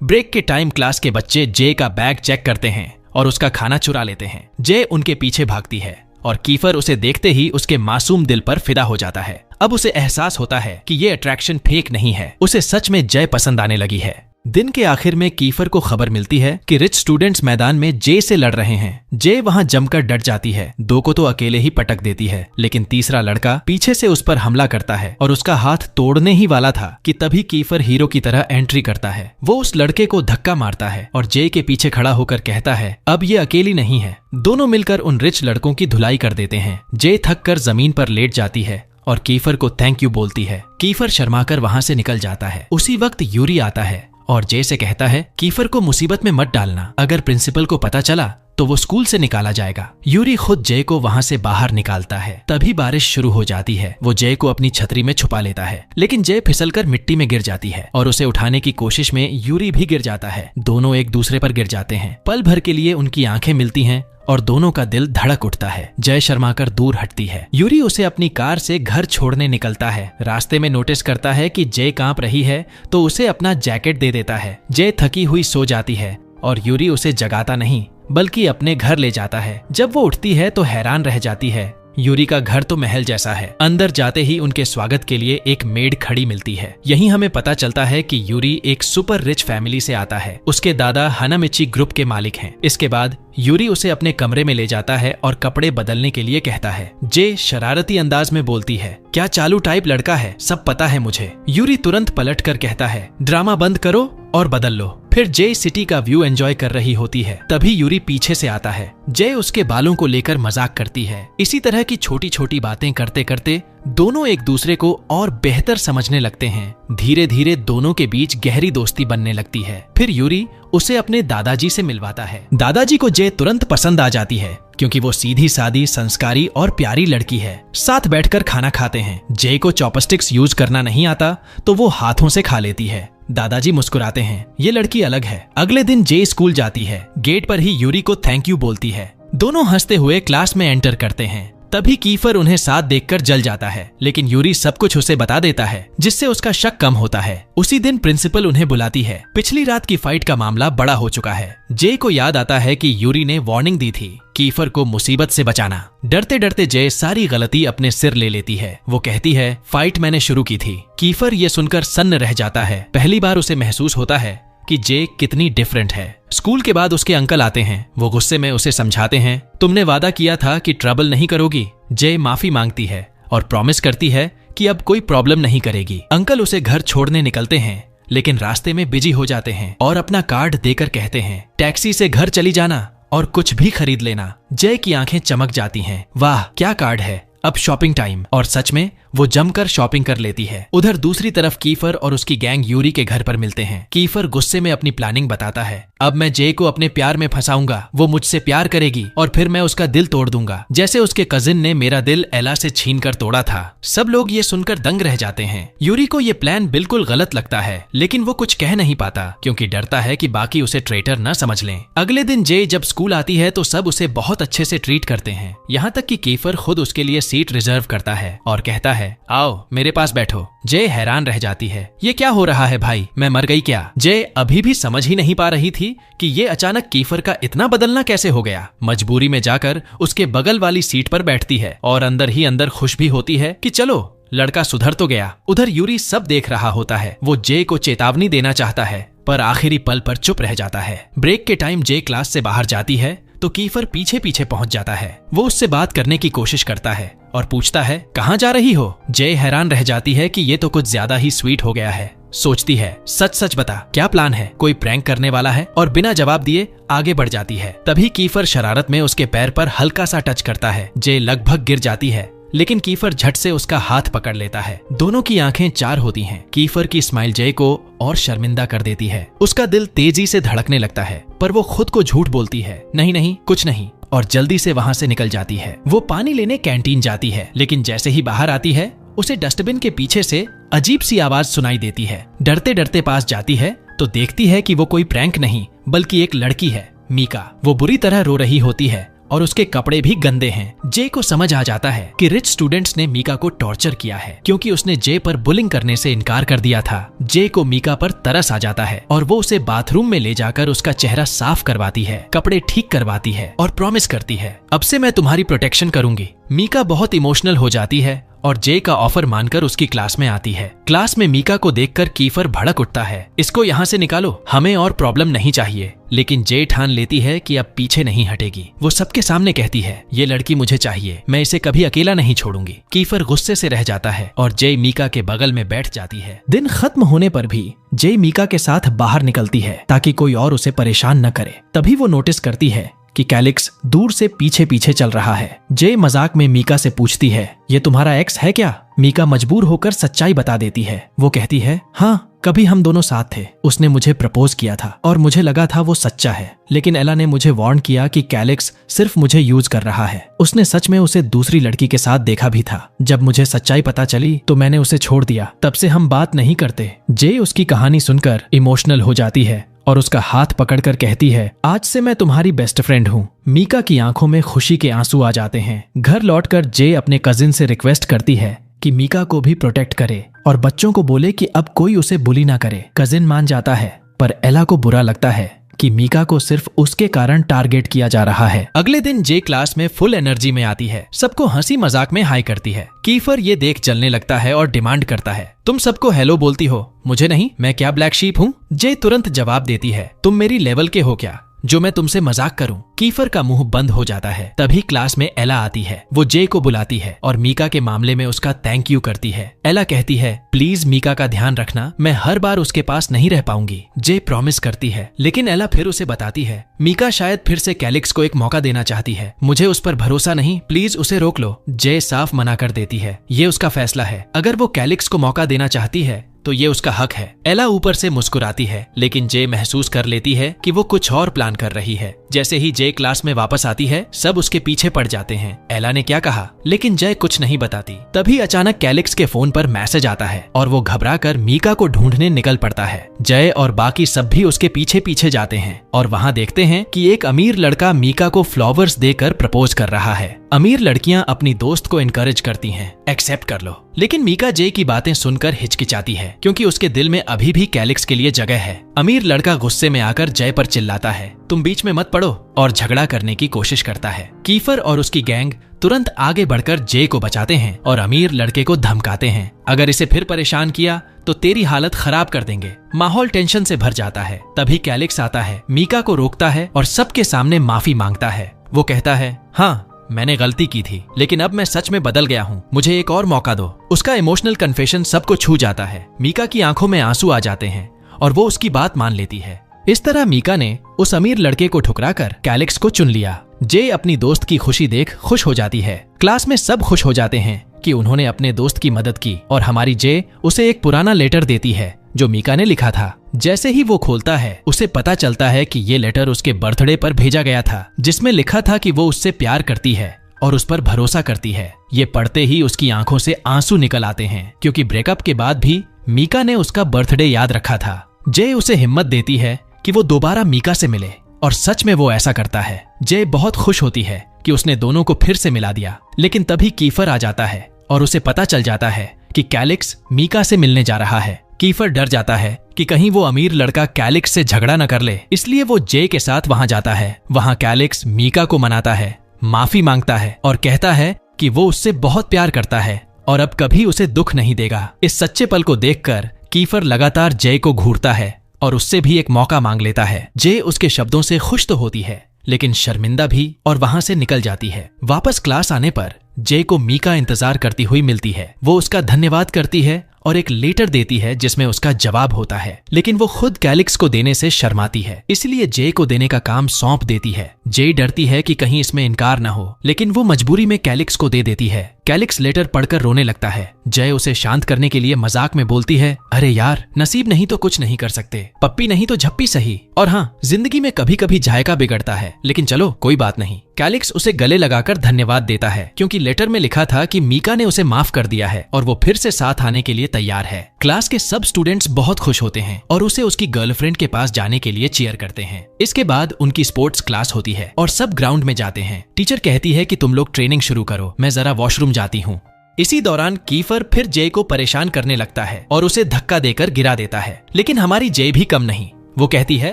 ब्रेक के टाइम क्लास के बच्चे जे का बैग चेक करते हैं और उसका खाना चुरा लेते हैं। जे उनके पीछे भागती है और कीफर उसे देखते ही उसके मासूम दिल पर फिदा हो जाता है। अब उसे एहसास होता है कि ये अट्रैक्शन फेक नहीं है, उसे सच में जय पसंद आने लगी है। दिन के आखिर में कीफर को खबर मिलती है कि रिच स्टूडेंट्स मैदान में जे से लड़ रहे हैं। जे वहां जमकर डट जाती है। दो को तो अकेले ही पटक देती है, लेकिन तीसरा लड़का पीछे से उस पर हमला करता है और उसका हाथ तोड़ने ही वाला था कि तभी कीफर हीरो की तरह एंट्री करता है। वो उस लड़के को धक्का मारता है और जे के पीछे खड़ा होकर कहता है अब ये अकेली नहीं है। दोनों मिलकर उन रिच लड़कों की धुलाई कर देते हैं। जे थक कर जमीन पर लेट जाती है और कीफर को थैंक यू बोलती है। कीफर शर्माकर वहां से निकल जाता है। उसी वक्त यूरी आता है और जे से कहता है कीफर को मुसीबत में मत डालना, अगर प्रिंसिपल को पता चला तो वो स्कूल से निकाला जाएगा। यूरी खुद जे को वहां से बाहर निकालता है। तभी बारिश शुरू हो जाती है। वो जे को अपनी छतरी में छुपा लेता है, लेकिन जे फिसलकर मिट्टी में गिर जाती है और उसे उठाने की कोशिश में यूरी भी गिर जाता है। दोनों एक दूसरे पर गिर जाते हैं। पल भर के लिए उनकी आंखें मिलती हैं और दोनों का दिल धड़क उठता है। जय शर्माकर दूर हटती है। यूरी उसे अपनी कार से घर छोड़ने निकलता है। रास्ते में नोटिस करता है कि जय कांप रही है तो उसे अपना जैकेट दे देता है। जय थकी हुई सो जाती है और यूरी उसे जगाता नहीं बल्कि अपने घर ले जाता है। जब वो उठती है तो हैरान रह जाती है। यूरी का घर तो महल जैसा है। अंदर जाते ही उनके स्वागत के लिए एक मेड खड़ी मिलती है। यहीं हमें पता चलता है कि यूरी एक सुपर रिच फैमिली से आता है। उसके दादा हानामिची ग्रुप के मालिक हैं। इसके बाद यूरी उसे अपने कमरे में ले जाता है और कपड़े बदलने के लिए कहता है। जे शरारती अंदाज में बोलती है क्या चालू टाइप लड़का है, सब पता है मुझे। यूरी तुरंत पलट कर कहता है ड्रामा बंद करो और बदल लो। फिर जय सिटी का व्यू एंजॉय कर रही होती है। तभी यूरी पीछे से आता है। जय उसके बालों को लेकर मजाक करती है। इसी तरह की छोटी छोटी बातें करते करते दोनों एक दूसरे को और बेहतर समझने लगते हैं। धीरे धीरे दोनों के बीच गहरी दोस्ती बनने लगती है। फिर यूरी उसे अपने दादाजी से मिलवाता है। दादाजी को जय तुरंत पसंद आ जाती है क्योंकि वो सीधी सादी, संस्कारी और प्यारी लड़की है। साथ बैठकर खाना खाते हैं। जय को चॉपस्टिक्स यूज करना नहीं आता तो वो हाथों से खा लेती है। दादाजी मुस्कुराते हैं, ये लड़की अलग है। अगले दिन जय स्कूल जाती है। गेट पर ही यूरी को थैंक यू बोलती है। दोनों हंसते हुए क्लास में एंटर करते हैं। तभी कीफर उन्हें साथ देखकर जल जाता है, लेकिन यूरी सब कुछ उसे बता देता है जिससे उसका शक कम होता है। उसी दिन प्रिंसिपल उन्हें बुलाती है। पिछली रात की फाइट का मामला बड़ा हो चुका है। जय को याद आता है कि यूरी ने वार्निंग दी थी कीफर को मुसीबत से बचाना। डरते डरते जय सारी गलती अपने सिर ले लेती है। वो कहती है फाइट मैंने शुरू की थी। कीफर ये सुनकर सन्न रह जाता है। पहली बार उसे महसूस होता है कि जे कितनी डिफरेंट है। स्कूल के बाद उसके अंकल आते हैं। वो गुस्से में उसे समझाते हैं तुमने वादा किया था कि ट्रबल नहीं करोगी। जय माफी मांगती है और प्रॉमिस करती है कि अब कोई प्रॉब्लम नहीं करेगी। अंकल उसे घर छोड़ने निकलते हैं, लेकिन रास्ते में बिजी हो जाते हैं और अपना कार्ड देकर कहते हैं टैक्सी से घर चली जाना और कुछ भी खरीद लेना। जय की आंखें चमक जाती हैं। वाह क्या कार्ड है, अब शॉपिंग टाइम। और सच में वो जमकर शॉपिंग कर लेती है। उधर दूसरी तरफ कीफर और उसकी गैंग यूरी के घर पर मिलते हैं। कीफर गुस्से में अपनी प्लानिंग बताता है अब मैं जय को अपने प्यार में फंसाऊंगा, वो मुझसे प्यार करेगी और फिर मैं उसका दिल तोड़ दूंगा, जैसे उसके कजिन ने मेरा दिल एला से छीन कर तोड़ा था। सब लोग ये सुनकर दंग रह जाते हैं। यूरी को ये प्लान बिल्कुल गलत लगता है, लेकिन वो कुछ कह नहीं पाता क्योंकि डरता है कि बाकी उसे ट्रेटर न समझ लें। अगले दिन जय जब स्कूल आती है तो सब उसे बहुत अच्छे से ट्रीट करते हैं, यहाँ तक कि कीफर खुद उसके लिए सीट रिजर्व करता है और कहता है आओ मेरे पास बैठो। जय हैरान रह जाती है, ये क्या हो रहा है भाई, मैं मर गई क्या? जय अभी भी समझ ही नहीं पा रही थी कि ये अचानक कीफर का इतना बदलना कैसे हो गया। मजबूरी में जाकर उसके बगल वाली सीट पर बैठती है और अंदर ही अंदर खुश भी होती है कि चलो लड़का सुधर तो गया। उधर यूरी सब देख रहा होता है। वो जय को चेतावनी देना चाहता है पर आखिरी पल पर चुप रह जाता है। ब्रेक के टाइम जय क्लास से बाहर जाती है तो कीफर पीछे पीछे पहुंच जाता है। वो उससे बात करने की कोशिश करता है और पूछता है कहाँ जा रही हो। जय हैरान रह जाती है कि ये तो कुछ ज्यादा ही स्वीट हो गया है। सोचती है सच सच बता, क्या प्लान है, कोई प्रैंक करने वाला है, और बिना जवाब दिए आगे बढ़ जाती है। तभी कीफर शरारत में उसके पैर पर हल्का सा टच करता है। जय लगभग गिर जाती है, लेकिन कीफर झट से उसका हाथ पकड़ लेता है। दोनों की आंखें चार होती हैं। कीफर की स्माइल जय को और शर्मिंदा कर देती है। उसका दिल तेजी से धड़कने लगता है, पर वो खुद को झूठ बोलती है, नहीं नहीं कुछ नहीं, और जल्दी से वहाँ से निकल जाती है। वो पानी लेने कैंटीन जाती है, लेकिन जैसे ही बाहर आती है उसे डस्टबिन के पीछे से अजीब सी आवाज सुनाई देती है। डरते डरते पास जाती है तो देखती है कि वो कोई प्रैंक नहीं बल्कि एक लड़की है, मीका। वो बुरी तरह रो रही होती है और उसके कपड़े भी गंदे हैं। जे को समझ आ जाता है कि रिच स्टूडेंट्स ने मीका को टॉर्चर किया है, क्योंकि उसने जे पर बुलिंग करने से इनकार कर दिया था। जे को मीका पर तरस आ जाता है और वो उसे बाथरूम में ले जाकर उसका चेहरा साफ करवाती है, कपड़े ठीक करवाती है और प्रॉमिस करती है अब से मैं तुम्हारी प्रोटेक्शन करूंगी। मीका बहुत इमोशनल हो जाती है और जे का ऑफर मानकर उसकी क्लास में आती है। क्लास में मीका को देखकर कीफर भड़क उठता है, इसको यहाँ से निकालो, हमें और प्रॉब्लम नहीं चाहिए। लेकिन जे ठान लेती है कि अब पीछे नहीं हटेगी। वो सबके सामने कहती है ये लड़की मुझे चाहिए, मैं इसे कभी अकेला नहीं छोड़ूंगी। कीफर गुस्से से रह जाता है और जे मीका के बगल में बैठ जाती है। दिन खत्म होने पर भी जे मीका के साथ बाहर निकलती है ताकि कोई और उसे परेशान न करे। तभी वो नोटिस करती है कि कैलिक्स दूर से पीछे पीछे चल रहा है। जे मजाक में मीका से पूछती है ये तुम्हारा एक्स है क्या? मीका मजबूर होकर सच्चाई बता देती है। वो कहती है हाँ, कभी हम दोनों साथ थे, उसने मुझे प्रपोज किया था और मुझे लगा था वो सच्चा है, लेकिन एला ने मुझे वार्न किया कि कैलिक्स सिर्फ मुझे यूज कर रहा है। उसने सच में उसे दूसरी लड़की के साथ देखा भी था। जब मुझे सच्चाई पता चली तो मैंने उसे छोड़ दिया, तब से हम बात नहीं करते। जे उसकी कहानी सुनकर इमोशनल हो जाती है और उसका हाथ पकड़कर कहती है आज से मैं तुम्हारी बेस्ट फ्रेंड हूँ। मीका की आंखों में खुशी के आंसू आ जाते हैं। घर लौटकर जे अपने कजिन से रिक्वेस्ट करती है कि मीका को भी प्रोटेक्ट करे और बच्चों को बोले कि अब कोई उसे बुली ना करे। कजिन मान जाता है, पर एला को बुरा लगता है कि मीका को सिर्फ उसके कारण टारगेट किया जा रहा है। अगले दिन जे क्लास में फुल एनर्जी में आती है, सबको हंसी मजाक में हाई करती है। कीफर ये देख जलने लगता है और डिमांड करता है तुम सबको हेलो बोलती हो, मुझे नहीं, मैं क्या ब्लैक शीप हूँ? जे तुरंत जवाब देती है तुम मेरी लेवल के हो क्या जो मैं तुमसे मजाक करूं? कीफर का मुंह बंद हो जाता है। तभी क्लास में एला आती है। वो जे को बुलाती है और मीका के मामले में उसका थैंक यू करती है। एला कहती है प्लीज मीका का ध्यान रखना, मैं हर बार उसके पास नहीं रह पाऊंगी। जे प्रॉमिस करती है, लेकिन एला फिर उसे बताती है मीका शायद फिर से कैलिक्स को एक मौका देना चाहती है, मुझे उस पर भरोसा नहीं, प्लीज उसे रोक लो। जे साफ मना कर देती है, ये उसका फैसला है, अगर वो कैलिक्स को मौका देना चाहती है तो ये उसका हक है। एला ऊपर से मुस्कुराती है, लेकिन जे महसूस कर लेती है कि वो कुछ और प्लान कर रही है। जैसे ही जे क्लास में वापस आती है सब उसके पीछे पड़ जाते हैं। एला ने क्या कहा, लेकिन जय कुछ नहीं बताती। तभी अचानक कैलिक्स के फोन पर मैसेज आता है और वो घबराकर मीका को ढूंढने निकल पड़ता है। जय और बाकी सब भी उसके पीछे पीछे जाते हैं और वहाँ देखते हैं कि एक अमीर लड़का मीका को फ्लावर्स देकर प्रपोज कर रहा है। अमीर लड़कियां अपनी दोस्त को इनकरेज करती हैं, एक्सेप्ट कर लो, लेकिन मीका जे की बातें सुनकर हिचकिचाती है क्योंकि उसके दिल में अभी भी कैलिक्स के लिए जगह है। अमीर लड़का गुस्से में आकर जय पर चिल्लाता है तुम बीच में मत पड़ो, और झगड़ा करने की कोशिश करता है। कीफर और उसकी गैंग तुरंत आगे बढ़कर जे को बचाते हैं और अमीर लड़के को धमकाते हैं अगर इसे फिर परेशान किया तो तेरी हालत खराब कर देंगे। माहौल टेंशन से भर जाता है। तभी कैलिक्स आता है, मीका को रोकता है और सबके सामने माफी मांगता है। वो कहता है हाँ, मैंने गलती की थी, लेकिन अब मैं सच में बदल गया हूँ, मुझे एक और मौका दो। उसका इमोशनल कन्फेशन सबको छू जाता है। मीका की आंखों में आंसू आ जाते हैं और वो उसकी बात मान लेती है। इस तरह मीका ने उस अमीर लड़के को ठुकराकर कैलिक्स को चुन लिया। जे अपनी दोस्त की खुशी देख खुश हो जाती है। क्लास में सब खुश हो जाते हैं कि उन्होंने अपने दोस्त की मदद की और हमारी जे उसे एक पुराना लेटर देती है जो मीका ने लिखा था। जैसे ही वो खोलता है उसे पता चलता है कि ये लेटर उसके बर्थडे पर भेजा गया था, जिसमें लिखा था कि वो उससे प्यार करती है और उस पर भरोसा करती है। ये पढ़ते ही उसकी आंखों से आंसू निकल आते हैं क्योंकि ब्रेकअप के बाद भी मीका ने उसका बर्थडे याद रखा था। जे उसे हिम्मत देती है कि वो दोबारा मीका से मिले और सच में वो ऐसा करता है। जे बहुत खुश होती है कि उसने दोनों को फिर से मिला दिया, लेकिन तभी कीफर आ जाता है और उसे पता चल जाता है कि कैलिक्स मीका से मिलने जा रहा है। कीफर डर जाता है कि कहीं वो अमीर लड़का कैलिक्स से झगड़ा न कर ले, इसलिए वो जे के साथ वहां जाता है। वहां कैलिक्स मीका को मनाता है, माफी मांगता है और कहता है कि वो उससे बहुत प्यार करता है और अब कभी उसे दुख नहीं देगा। इस सच्चे पल को देखकर कीफर लगातार जे को घूरता है और उससे भी एक मौका मांग लेता है। जे उसके शब्दों से खुश तो होती है, लेकिन शर्मिंदा भी, और वहां से निकल जाती है। वापस क्लास आने पर जे को मीका इंतजार करती हुई मिलती है। वो उसका धन्यवाद करती है और एक लेटर देती है जिसमें उसका जवाब होता है, लेकिन वो खुद कैलिक्स को देने से शर्माती है, इसलिए जे को देने का काम सौंप देती है। जे डरती है कि कहीं इसमें इनकार न हो, लेकिन वो मजबूरी में कैलिक्स को दे देती है। कैलिक्स लेटर पढ़कर रोने लगता है। जय उसे शांत करने के लिए मजाक में बोलती है, अरे यार, नसीब नहीं तो कुछ नहीं कर सकते, पप्पी नहीं तो झप्पी सही। और हाँ, जिंदगी में कभी कभी जायका बिगड़ता है, लेकिन चलो कोई बात नहीं। कैलिक्स उसे गले लगाकर धन्यवाद देता है, क्योंकि लेटर में लिखा था कि मीका ने उसे माफ कर दिया है और वो फिर से साथ आने के लिए तैयार है। क्लास के सब स्टूडेंट्स बहुत खुश होते हैं और उसे उसकी गर्लफ्रेंड के पास जाने के लिए चीयर करते हैं। इसके बाद उनकी स्पोर्ट्स क्लास होती है और सब ग्राउंड में जाते हैं। टीचर कहती है कि तुम लोग ट्रेनिंग शुरू करो, मैं जरा वॉशरूम जाती हूँ। इसी दौरान कीफर फिर जे को परेशान करने लगता है और उसे धक्का देकर गिरा देता है, लेकिन हमारी जे भी कम नहीं। वो कहती है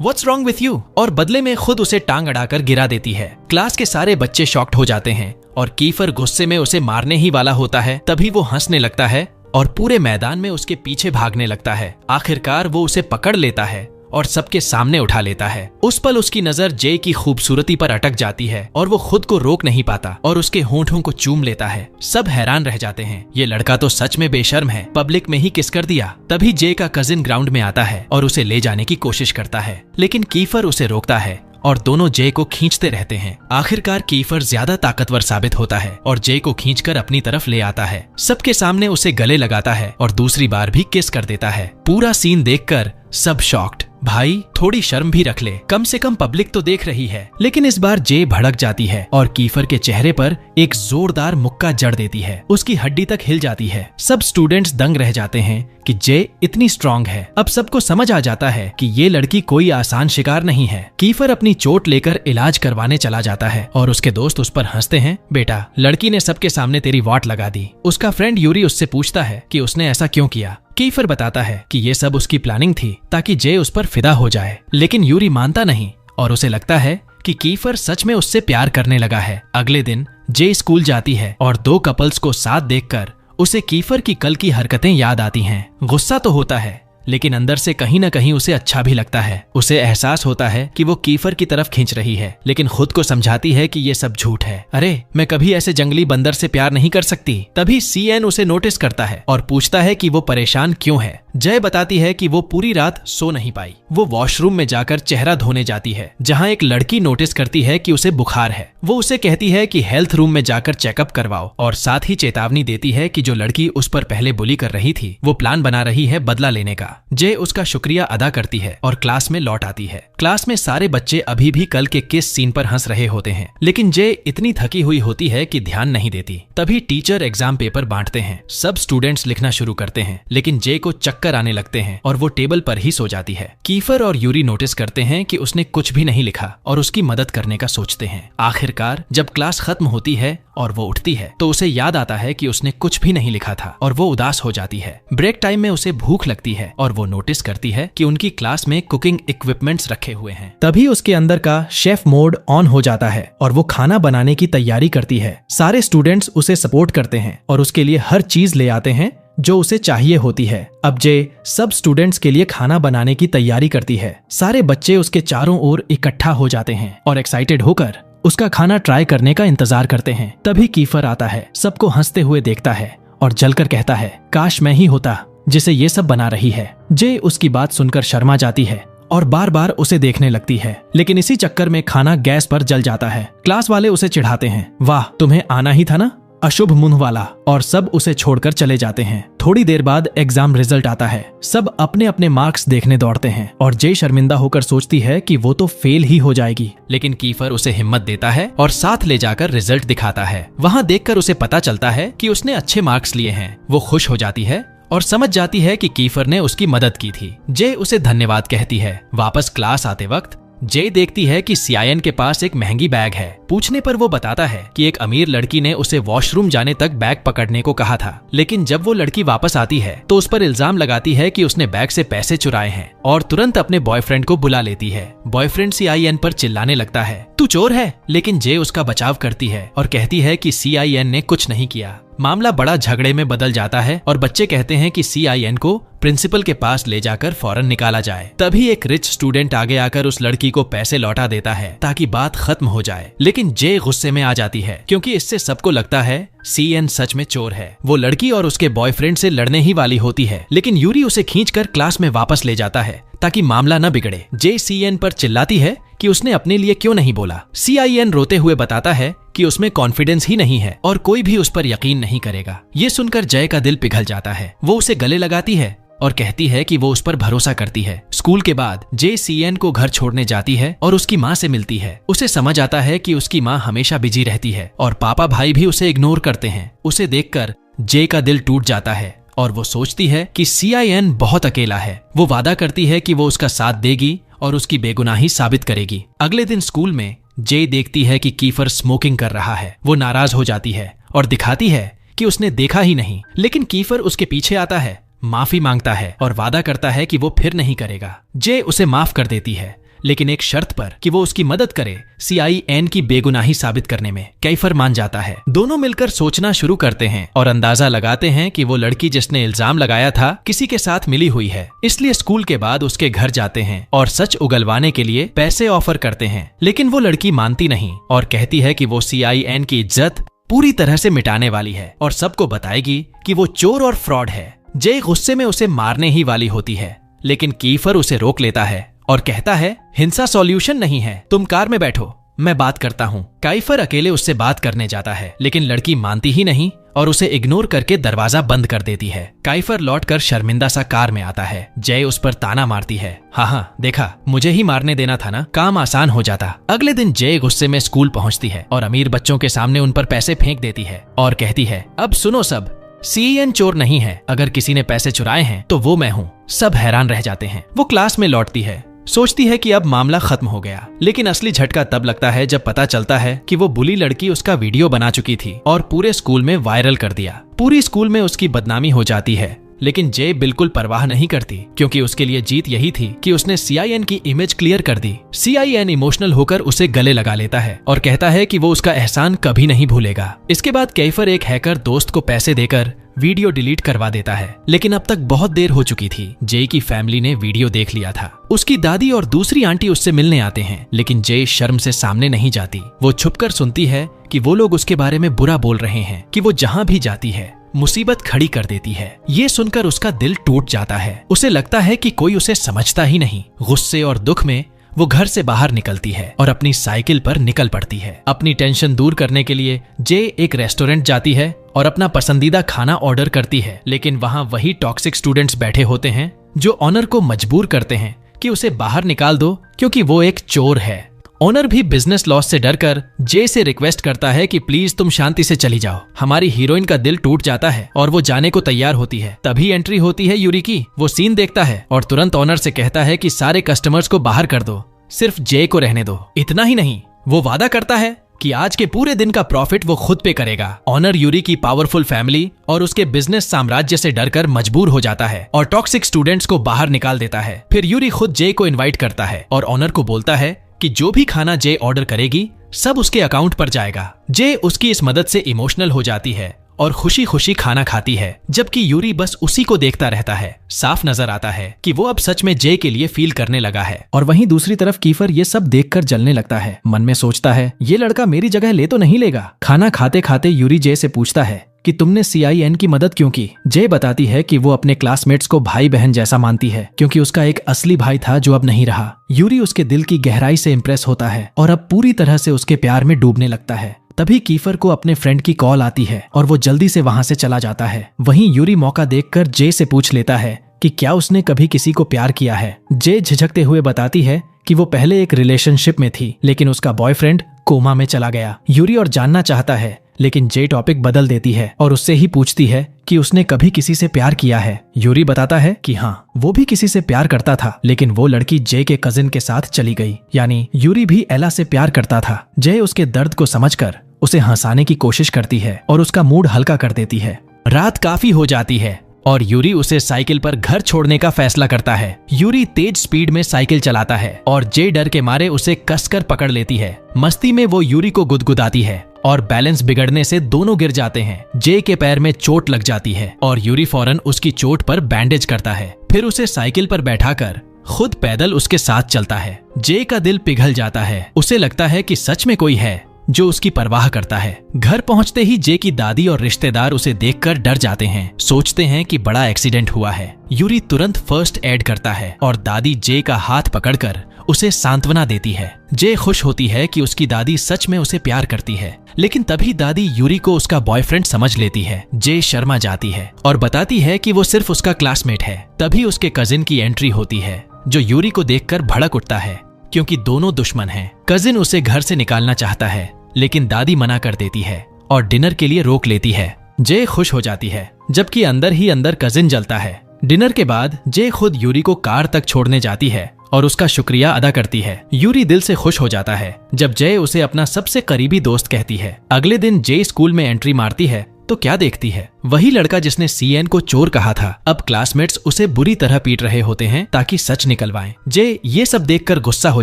व्हाट्स रॉन्ग विथ यू और बदले में खुद उसे टांग अड़ाकर गिरा देती है। क्लास के सारे बच्चे शॉक्ड हो जाते हैं और कीफर गुस्से में उसे मारने ही वाला होता है। तभी वो हंसने लगता है और पूरे मैदान में उसके पीछे भागने लगता है। आखिरकार वो उसे पकड़ लेता है और सबके सामने उठा लेता है। उस पल उसकी नजर जे की खूबसूरती पर अटक जाती है और वो खुद को रोक नहीं पाता और उसके होंठों को चूम लेता है। सब हैरान रह जाते हैं, ये लड़का तो सच में बेशर्म है, पब्लिक में ही किस कर दिया। तभी जे का कजिन ग्राउंड में आता है और उसे ले जाने की कोशिश करता है, लेकिन कीफर उसे रोकता है और दोनों जे को खींचते रहते हैं। आखिरकार कीफर ज्यादा ताकतवर साबित होता है और जे को खींचकर अपनी तरफ ले आता है। सबके सामने उसे गले लगाता है और दूसरी बार भी किस कर देता है। पूरा सीन देखकर सब शॉक्ड। भाई, थोड़ी शर्म भी रख ले, कम से कम पब्लिक तो देख रही है। लेकिन इस बार जे भड़क जाती है और कीफर के चेहरे पर एक जोरदार मुक्का जड़ देती है। उसकी हड्डी तक हिल जाती है। सब स्टूडेंट्स दंग रह जाते हैं कि जे इतनी स्ट्रांग है। अब सबको समझ आ जाता है कि ये लड़की कोई आसान शिकार नहीं है। कीफर अपनी चोट लेकर इलाज करवाने चला जाता है और उसके दोस्त उस पर हंसते हैं। बेटा, लड़की ने सबके सामने तेरी वाट लगा दी। उसका फ्रेंड यूरी उससे पूछता है कि उसने ऐसा क्यों किया। कीफर बताता है कि ये सब उसकी प्लानिंग थी ताकि जे उस पर फिदा हो जाए, लेकिन यूरी मानता नहीं और उसे लगता है कि कीफर सच में उससे प्यार करने लगा है। अगले दिन जे स्कूल जाती है और दो कपल्स को साथ देखकर उसे कीफर की कल की हरकतें याद आती हैं। गुस्सा तो होता है, लेकिन अंदर से कहीं न कहीं उसे अच्छा भी लगता है। उसे एहसास होता है कि वो कीफर की तरफ खींच रही है, लेकिन खुद को समझाती है कि ये सब झूठ है। अरे, मैं कभी ऐसे जंगली बंदर से प्यार नहीं कर सकती। तभी सीएन उसे नोटिस करता है और पूछता है कि वो परेशान क्यों है। जय बताती है कि वो पूरी रात सो नहीं पाई। वो वॉशरूम में जाकर चेहरा धोने जाती है, जहाँ एक लड़की नोटिस करती है कि उसे बुखार है। वो उसे कहती है कि हेल्थ रूम में जाकर चेकअप करवाओ और साथ ही चेतावनी देती है कि जो लड़की उस पर पहले बुली कर रही थी वो प्लान बना रही है बदला लेने का। जे उसका शुक्रिया अदा करती है और क्लास में लौट आती है। क्लास में सारे बच्चे अभी भी कल के किस सीन पर हंस रहे होते हैं, लेकिन जे इतनी थकी हुई होती है कि ध्यान नहीं देती। तभी टीचर एग्जाम पेपर बांटते हैं। सब स्टूडेंट्स लिखना शुरू करते हैं, लेकिन जे को चक्कर आने लगते हैं और वो टेबल पर ही सो जाती है। कीफर और यूरी नोटिस करते हैं कि उसने कुछ भी नहीं लिखा और उसकी मदद करने का सोचते हैं। आखिरकार जब क्लास खत्म होती है और वो उठती है तो उसे याद आता है कि उसने कुछ भी नहीं लिखा था और वो उदास हो जाती है। ब्रेक टाइम में उसे भूख लगती है और वो नोटिस करती है कि उनकी क्लास में कुकिंग इक्विपमेंट्स रखे हुए हैं। तभी उसके अंदर का शेफ मोड ऑन हो जाता है और वो खाना बनाने की तैयारी करती है। सारे स्टूडेंट्स उसे सपोर्ट करते हैं और उसके लिए हर चीज ले आते हैं जो उसे चाहिए होती है। अब जे सब स्टूडेंट्स के लिए खाना बनाने की तैयारी करती है। सारे बच्चे उसके चारों ओर इकट्ठा हो जाते हैं और एक्साइटेड होकर उसका खाना ट्राई करने का इंतजार करते हैं। तभी कीफर आता है, सबको हंसते हुए देखता है और जलकर कहता है, काश मैं ही होता जिसे ये सब बना रही है। जे उसकी बात सुनकर शर्मा जाती है और बार बार उसे देखने लगती है, लेकिन इसी चक्कर में खाना गैस पर जल जाता है। क्लास वाले उसे चिढ़ाते हैं, वाह, तुम्हें आना ही था ना, अशुभ मुंह वाला, और सब उसे छोड़कर चले जाते हैं। थोड़ी देर बाद एग्जाम रिजल्ट आता है। सब अपने अपने मार्क्स देखने दौड़ते हैं और जे शर्मिंदा होकर सोचती है कि वो तो फेल ही हो जाएगी, लेकिन कीफर उसे हिम्मत देता है और साथ ले जाकर रिजल्ट दिखाता है। वहाँ देखकर उसे पता चलता है कि उसने अच्छे मार्क्स लिए हैं। वो खुश हो जाती है और समझ जाती है कि कीफर ने उसकी मदद की थी। जे उसे धन्यवाद कहती है। वापस क्लास आते वक्त जे देखती है कि सीआईएन के पास एक महंगी बैग है। पूछने पर वो बताता है कि एक अमीर लड़की ने उसे वॉशरूम जाने तक बैग पकड़ने को कहा था, लेकिन जब वो लड़की वापस आती है तो उस पर इल्जाम लगाती है कि उसने बैग से पैसे चुराए हैं और तुरंत अपने बॉयफ्रेंड को बुला लेती है। बॉयफ्रेंड सीआईएन पर चिल्लाने लगता है, तू चोर है, लेकिन जे उसका बचाव करती है और कहती है कि सीआईएन ने कुछ नहीं किया। मामला बड़ा झगड़े में बदल जाता है और बच्चे कहते हैं कि CIN को प्रिंसिपल के पास ले जाकर फौरन निकाला जाए। तभी एक रिच स्टूडेंट आगे आकर उस लड़की को पैसे लौटा देता है ताकि बात खत्म हो जाए। लेकिन जे गुस्से में आ जाती है क्योंकि इससे सबको लगता है CN सच में चोर है। वो लड़की और उसके बॉयफ्रेंड से लड़ने ही वाली होती है, लेकिन यूरी उसे खींचकर क्लास में वापस ले जाता है ताकि मामला न बिगड़े। जे CN पर चिल्लाती है कि उसने अपने लिए क्यों नहीं बोला। CIN रोते हुए बताता है कि उसमें कॉन्फिडेंस ही नहीं है और कोई भी उस पर यकीन नहीं करेगा। ये सुनकर जय का दिल पिघल जाता है। वो उसे गले लगाती है और कहती है कि वो उस पर भरोसा करती है। स्कूल के बाद जे CN को घर छोड़ने जाती है और उसकी माँ से मिलती है। उसे समझ आता है कि उसकी माँ हमेशा बिजी रहती है और पापा भाई भी उसे इग्नोर करते हैं। उसे देखकर जे का दिल टूट जाता है और वो सोचती है कि CIN बहुत अकेला है। वो वादा करती है कि वो उसका साथ देगी और उसकी बेगुनाही साबित करेगी। अगले दिन स्कूल में जे देखती है कि कीफर स्मोकिंग कर रहा है। वो नाराज हो जाती है और दिखाती है कि उसने देखा ही नहीं, लेकिन कीफर उसके पीछे आता है, माफी मांगता है और वादा करता है कि वो फिर नहीं करेगा। जे उसे माफ कर देती है, लेकिन एक शर्त पर कि वो उसकी मदद करे CIN की बेगुनाही साबित करने में। कीफर मान जाता है। दोनों मिलकर सोचना शुरू करते हैं और अंदाजा लगाते हैं कि वो लड़की जिसने इल्जाम लगाया था किसी के साथ मिली हुई है। इसलिए स्कूल के बाद उसके घर जाते हैं और सच उगलवाने के लिए पैसे ऑफर करते हैं, लेकिन वो लड़की मानती नहीं और कहती है कि वो CIN की इज्जत पूरी तरह से मिटाने वाली है और सबको बताएगी कि वो चोर और फ्रॉड है। जे गुस्से में उसे मारने ही वाली होती है, लेकिन कीफर उसे रोक लेता है और कहता है हिंसा सॉल्यूशन नहीं है, तुम कार में बैठो, मैं बात करता हूँ। कीफर अकेले उससे बात करने जाता है, लेकिन लड़की मानती ही नहीं और उसे इग्नोर करके दरवाजा बंद कर देती है। कीफर लौटकर शर्मिंदा सा कार में आता है। जय उस पर ताना मारती है, हाँ देखा, मुझे ही मारने देना था ना, काम आसान हो जाता। अगले दिन जय गुस्से में स्कूल पहुंचती है और अमीर बच्चों के सामने उन पर पैसे फेंक देती है और कहती है अब सुनो सब, CN चोर नहीं है, अगर किसी ने पैसे चुराए हैं तो वो मैं हूँ। सब हैरान रह जाते हैं। वो क्लास में लौटती है, सोचती है कि अब मामला खत्म हो गया, लेकिन असली झटका तब लगता है जब पता चलता है कि वो बुली लड़की उसका वीडियो बना चुकी थी और पूरे स्कूल में वायरल कर दिया। पूरी स्कूल में उसकी बदनामी हो जाती है, लेकिन जे बिल्कुल परवाह नहीं करती क्योंकि उसके लिए जीत यही थी कि उसने CIN की इमेज क्लियर कर दी। CIN इमोशनल होकर उसे गले लगा लेता है और कहता है कि वो उसका एहसान कभी नहीं भूलेगा। इसके बाद कीफर एक हैकर दोस्त को पैसे देकर वीडियो डिलीट करवा देता है, लेकिन अब तक बहुत देर हो चुकी थी। जे की फैमिली ने वीडियो देख लिया था। उसकी दादी और दूसरी आंटी उससे मिलने आते हैं, लेकिन जे शर्म से सामने नहीं जाती। वो छुपकर सुनती है कि वो लोग उसके बारे में बुरा बोल रहे हैं, कि वो जहाँ भी जाती है मुसीबत खड़ी कर देती है। ये सुनकर उसका दिल टूट जाता है। उसे लगता है कि कोई उसे समझता ही नहीं। गुस्से और दुख में वो घर से बाहर निकलती है और अपनी साइकिल पर निकल पड़ती है। अपनी टेंशन दूर करने के लिए जे एक रेस्टोरेंट जाती है और अपना पसंदीदा खाना ऑर्डर करती है, लेकिन वहाँ वही टॉक्सिक स्टूडेंट्स बैठे होते हैं जो ऑनर को मजबूर करते हैं कि उसे बाहर निकाल दो क्योंकि वो एक चोर है। ऑनर भी बिजनेस लॉस से डरकर जे से रिक्वेस्ट करता है कि प्लीज तुम शांति से चली जाओ। हमारी हीरोइन का दिल टूट जाता है और वो जाने को तैयार होती है। तभी एंट्री होती है यूरी की। वो सीन देखता है और तुरंत ऑनर से कहता है कि सारे कस्टमर्स को बाहर कर दो, सिर्फ जे को रहने दो। इतना ही नहीं, वो वादा करता है कि आज के पूरे दिन का प्रॉफिट वो खुद पे करेगा। ऑनर यूरी की पावरफुल फैमिली और उसके बिजनेस साम्राज्य से डरकर मजबूर हो जाता है और टॉक्सिक स्टूडेंट्स को बाहर निकाल देता है। फिर यूरी खुद जे को इनवाइट करता है और ऑनर को बोलता है कि जो भी खाना जे ऑर्डर करेगी सब उसके अकाउंट पर जाएगा। जे उसकी इस मदद से इमोशनल हो जाती है और खुशी खुशी खाना खाती है, जबकि यूरी बस उसी को देखता रहता है। साफ नजर आता है कि वो अब सच में जे के लिए फील करने लगा है। और वहीं दूसरी तरफ कीफर ये सब देखकर जलने लगता है। मन में सोचता है ये लड़का मेरी जगह ले तो नहीं लेगा। खाना खाते खाते यूरी जे से पूछता है कि तुमने CIN की मदद क्यों की। जे बताती है कि वो अपने क्लासमेट्स को भाई बहन जैसा मानती है क्योंकि उसका एक असली भाई था जो अब नहीं रहा। यूरी उसके दिल की गहराई से इम्प्रेस होता है और अब पूरी तरह से उसके प्यार में डूबने लगता है। तभी कीफर को अपने फ्रेंड की कॉल आती है और वो जल्दी से वहां से चला जाता है। वहीं यूरी मौका देखकर जे से पूछ लेता है कि क्या उसने कभी किसी को प्यार किया है। जे झिझकते हुए बताती है कि वो पहले एक रिलेशनशिप में थी, लेकिन उसका बॉयफ्रेंड कोमा में चला गया। यूरी और जानना चाहता है, लेकिन जे टॉपिक बदल देती है और उससे ही पूछती है कि उसने कभी किसी से प्यार किया है। यूरी बताता है कि हाँ, वो भी किसी से प्यार करता था, लेकिन वो लड़की जे के कजिन के साथ चली गई। यानी यूरी भी एला से प्यार करता था। जे उसके दर्द को समझकर उसे हंसाने की कोशिश करती है और उसका मूड हल्का कर देती है। रात काफी हो जाती है और यूरी उसे साइकिल पर घर छोड़ने का फैसला करता है। यूरी तेज स्पीड में साइकिल चलाता है और जे डर के मारे उसे कसकर पकड़ लेती है। मस्ती में वो यूरी को गुदगुदाती है, और बैलेंस बिगड़ने से दोनों गिर जाते हैं। जे के पैर में चोट लग जाती है और यूरी फौरन उसकी चोट पर बैंडेज करता है। फिर उसे साइकिल पर बैठाकर खुद पैदल उसके साथ चलता है। जे का दिल पिघल जाता है। उसे लगता है कि सच में कोई है जो उसकी परवाह करता है। घर पहुंचते ही जे की दादी और रिश्तेदार उसे देखकर डर जाते हैं, सोचते हैं कि बड़ा एक्सीडेंट हुआ है। यूरी तुरंत फर्स्ट एड करता है और दादी जे का हाथ पकड़कर उसे सांत्वना देती है। जे खुश होती है कि उसकी दादी सच में उसे प्यार करती है, लेकिन तभी दादी यूरी को उसका बॉयफ्रेंड समझ लेती है। जे शर्मा जाती है और बताती है कि वो सिर्फ उसका क्लासमेट है। तभी उसके कजिन की एंट्री होती है, जो यूरी को देखकर भड़क उठता है क्योंकि दोनों दुश्मन हैं। कजिन उसे घर से निकालना चाहता है, लेकिन दादी मना कर देती है और डिनर के लिए रोक लेती है। जे खुश हो जाती है, जबकि अंदर ही अंदर कजिन जलता है। डिनर के बाद जे खुद यूरी को कार तक छोड़ने जाती है और उसका शुक्रिया अदा करती है। यूरी दिल से खुश हो जाता है जब जय उसे अपना सबसे करीबी दोस्त कहती है। अगले दिन जे स्कूल में एंट्री मारती है तो क्या देखती है, वही लड़का जिसने सीएन को चोर कहा था। अब क्लासमेट्स उसे बुरी तरह पीट रहे होते हैं ताकि सच निकलवाएं। जे ये सब देखकर गुस्सा हो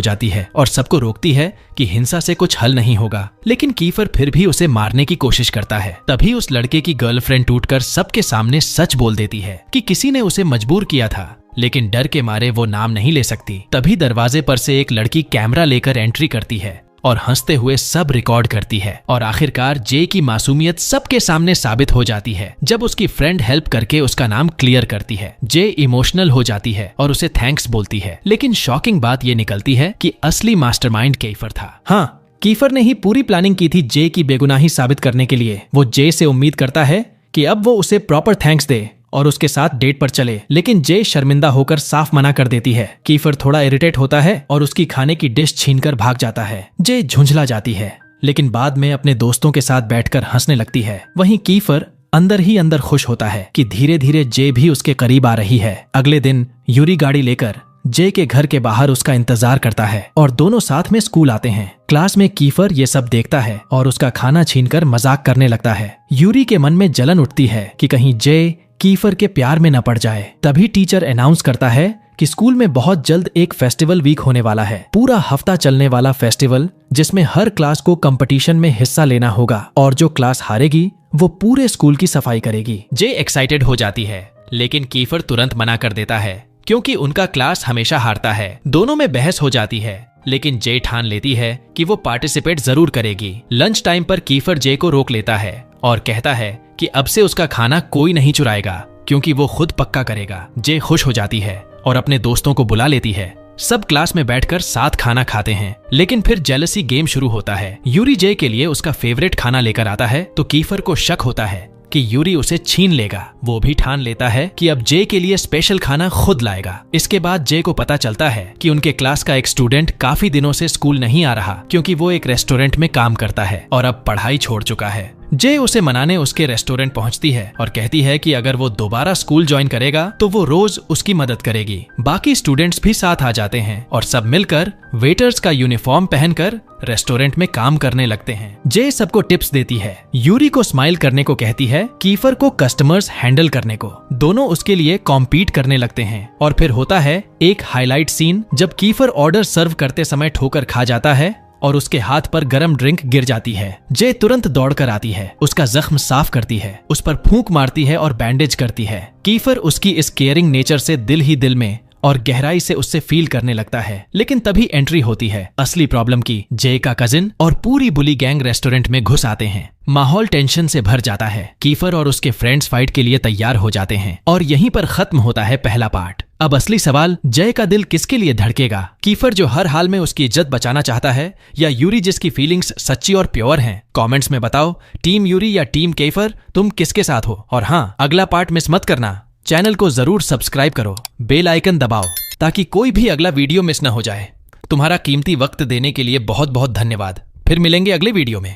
जाती है और सबको रोकती है कि हिंसा से कुछ हल नहीं होगा, लेकिन कीफर फिर भी उसे मारने की कोशिश करता है। तभी उस लड़के की गर्लफ्रेंड टूटकर सबके सामने सच बोल देती है कि किसी ने उसे मजबूर किया था, लेकिन डर के मारे वो नाम नहीं ले सकती। तभी दरवाजे पर से एक लड़की कैमरा लेकर एंट्री करती है और हंसते हुए सब रिकॉर्ड करती है और आखिरकार जे की मासूमियत सबके सामने साबित हो जाती है जब उसकी फ्रेंड हेल्प करके उसका नाम क्लियर करती है। जे इमोशनल हो जाती है और उसे थैंक्स बोलती है, लेकिन शॉकिंग बात ये निकलती है कि असली मास्टरमाइंड कीफर था। हाँ, कीफर ने ही पूरी प्लानिंग की थी जे की बेगुनाही साबित करने के लिए। वो जे से उम्मीद करता है कि अब वो उसे प्रॉपर थैंक्स दे और उसके साथ डेट पर चले, लेकिन जे शर्मिंदा होकर साफ मना कर देती है। कीफर थोड़ा इरिटेट होता है और उसकी खाने की डिश छीनकर भाग जाता है। जे झुंझला जाती है, लेकिन बाद में अपने दोस्तों के साथ बैठकर हंसने लगती है। वहीं कीफर अंदर ही अंदर खुश होता है कि धीरे धीरे जे भी उसके करीब आ रही है। अगले दिन यूरी गाड़ी लेकर जे के घर के बाहर उसका इंतजार करता है और दोनों साथ में स्कूल आते हैं। क्लास में कीफर ये सब देखता है और उसका खाना छीनकर मजाक करने लगता है। यूरी के मन में जलन उठती है कि कहीं जे कीफर के प्यार में न पड़ जाए। तभी टीचर अनाउंस करता है कि स्कूल में बहुत जल्द एक फेस्टिवल वीक होने वाला है, पूरा हफ्ता चलने वाला फेस्टिवल जिसमें हर क्लास को कंपटीशन में हिस्सा लेना होगा और जो क्लास हारेगी वो पूरे स्कूल की सफाई करेगी। जे एक्साइटेड हो जाती है, लेकिन कीफर तुरंत मना कर देता है क्योंकि उनका क्लास हमेशा हारता है। दोनों में बहस हो जाती है, लेकिन जे ठान लेती है कि वो पार्टिसिपेट जरूर करेगी। लंच टाइम पर कीफर जे को रोक लेता है और कहता है कि अब से उसका खाना कोई नहीं चुराएगा क्योंकि वो खुद पक्का करेगा। जे खुश हो जाती है और अपने दोस्तों को बुला लेती है। सब क्लास में बैठकर साथ खाना खाते हैं, लेकिन फिर जेलसी गेम शुरू होता है। यूरी जे के लिए उसका फेवरेट खाना लेकर आता है तो कीफर को शक होता है कि यूरी उसे छीन लेगा। वो भी ठान लेता है कि अब जे के लिए स्पेशल खाना खुद लाएगा। इसके बाद जे को पता चलता है कि उनके क्लास का एक स्टूडेंट काफी दिनों से स्कूल नहीं आ रहा क्योंकि वो एक रेस्टोरेंट में काम करता है और अब पढ़ाई छोड़ चुका है। जे उसे मनाने उसके रेस्टोरेंट पहुंचती है और कहती है कि अगर वो दोबारा स्कूल ज्वाइन करेगा तो वो रोज उसकी मदद करेगी। बाकी स्टूडेंट्स भी साथ आ जाते हैं और सब मिलकर वेटर्स का यूनिफॉर्म पहनकर रेस्टोरेंट में काम करने लगते हैं। जे सबको टिप्स देती है, यूरी को स्माइल करने को कहती है, कीफर को कस्टमर्स हैंडल करने को। दोनों उसके लिए कॉम्पीट करने लगते हैं और फिर होता है एक हाईलाइट सीन जब कीफर ऑर्डर सर्व करते समय ठोकर खा जाता है और उसके हाथ पर गरम ड्रिंक गिर जाती है। जे तुरंत दौड़कर आती है, उसका जख्म साफ करती है, उस पर फूंक मारती है और बैंडेज करती है। कीफर उसकी इस केयरिंग नेचर से दिल ही दिल में और गहराई से उससे फील करने लगता है। लेकिन तभी एंट्री होती है असली प्रॉब्लम की। जे का कजिन और पूरी बुली गैंग रेस्टोरेंट में घुस आते हैं। माहौल टेंशन से भर जाता है। कीफर और उसके फ्रेंड्स फाइट के लिए तैयार हो जाते हैं और यहीं पर खत्म होता है पहला पार्ट। अब असली सवाल, जय का दिल किसके लिए धड़केगा? कीफर जो हर हाल में उसकी इज्जत बचाना चाहता है, या यूरी जिसकी फीलिंग्स सच्ची और प्योर हैं? कमेंट्स में बताओ, टीम यूरी या टीम कीफर, तुम किसके साथ हो? और हाँ, अगला पार्ट मिस मत करना। चैनल को जरूर सब्सक्राइब करो, बेल आइकन दबाओ ताकि कोई भी अगला वीडियो मिस न हो जाए। तुम्हारा कीमती वक्त देने के लिए बहुत बहुत धन्यवाद। फिर मिलेंगे अगले वीडियो में।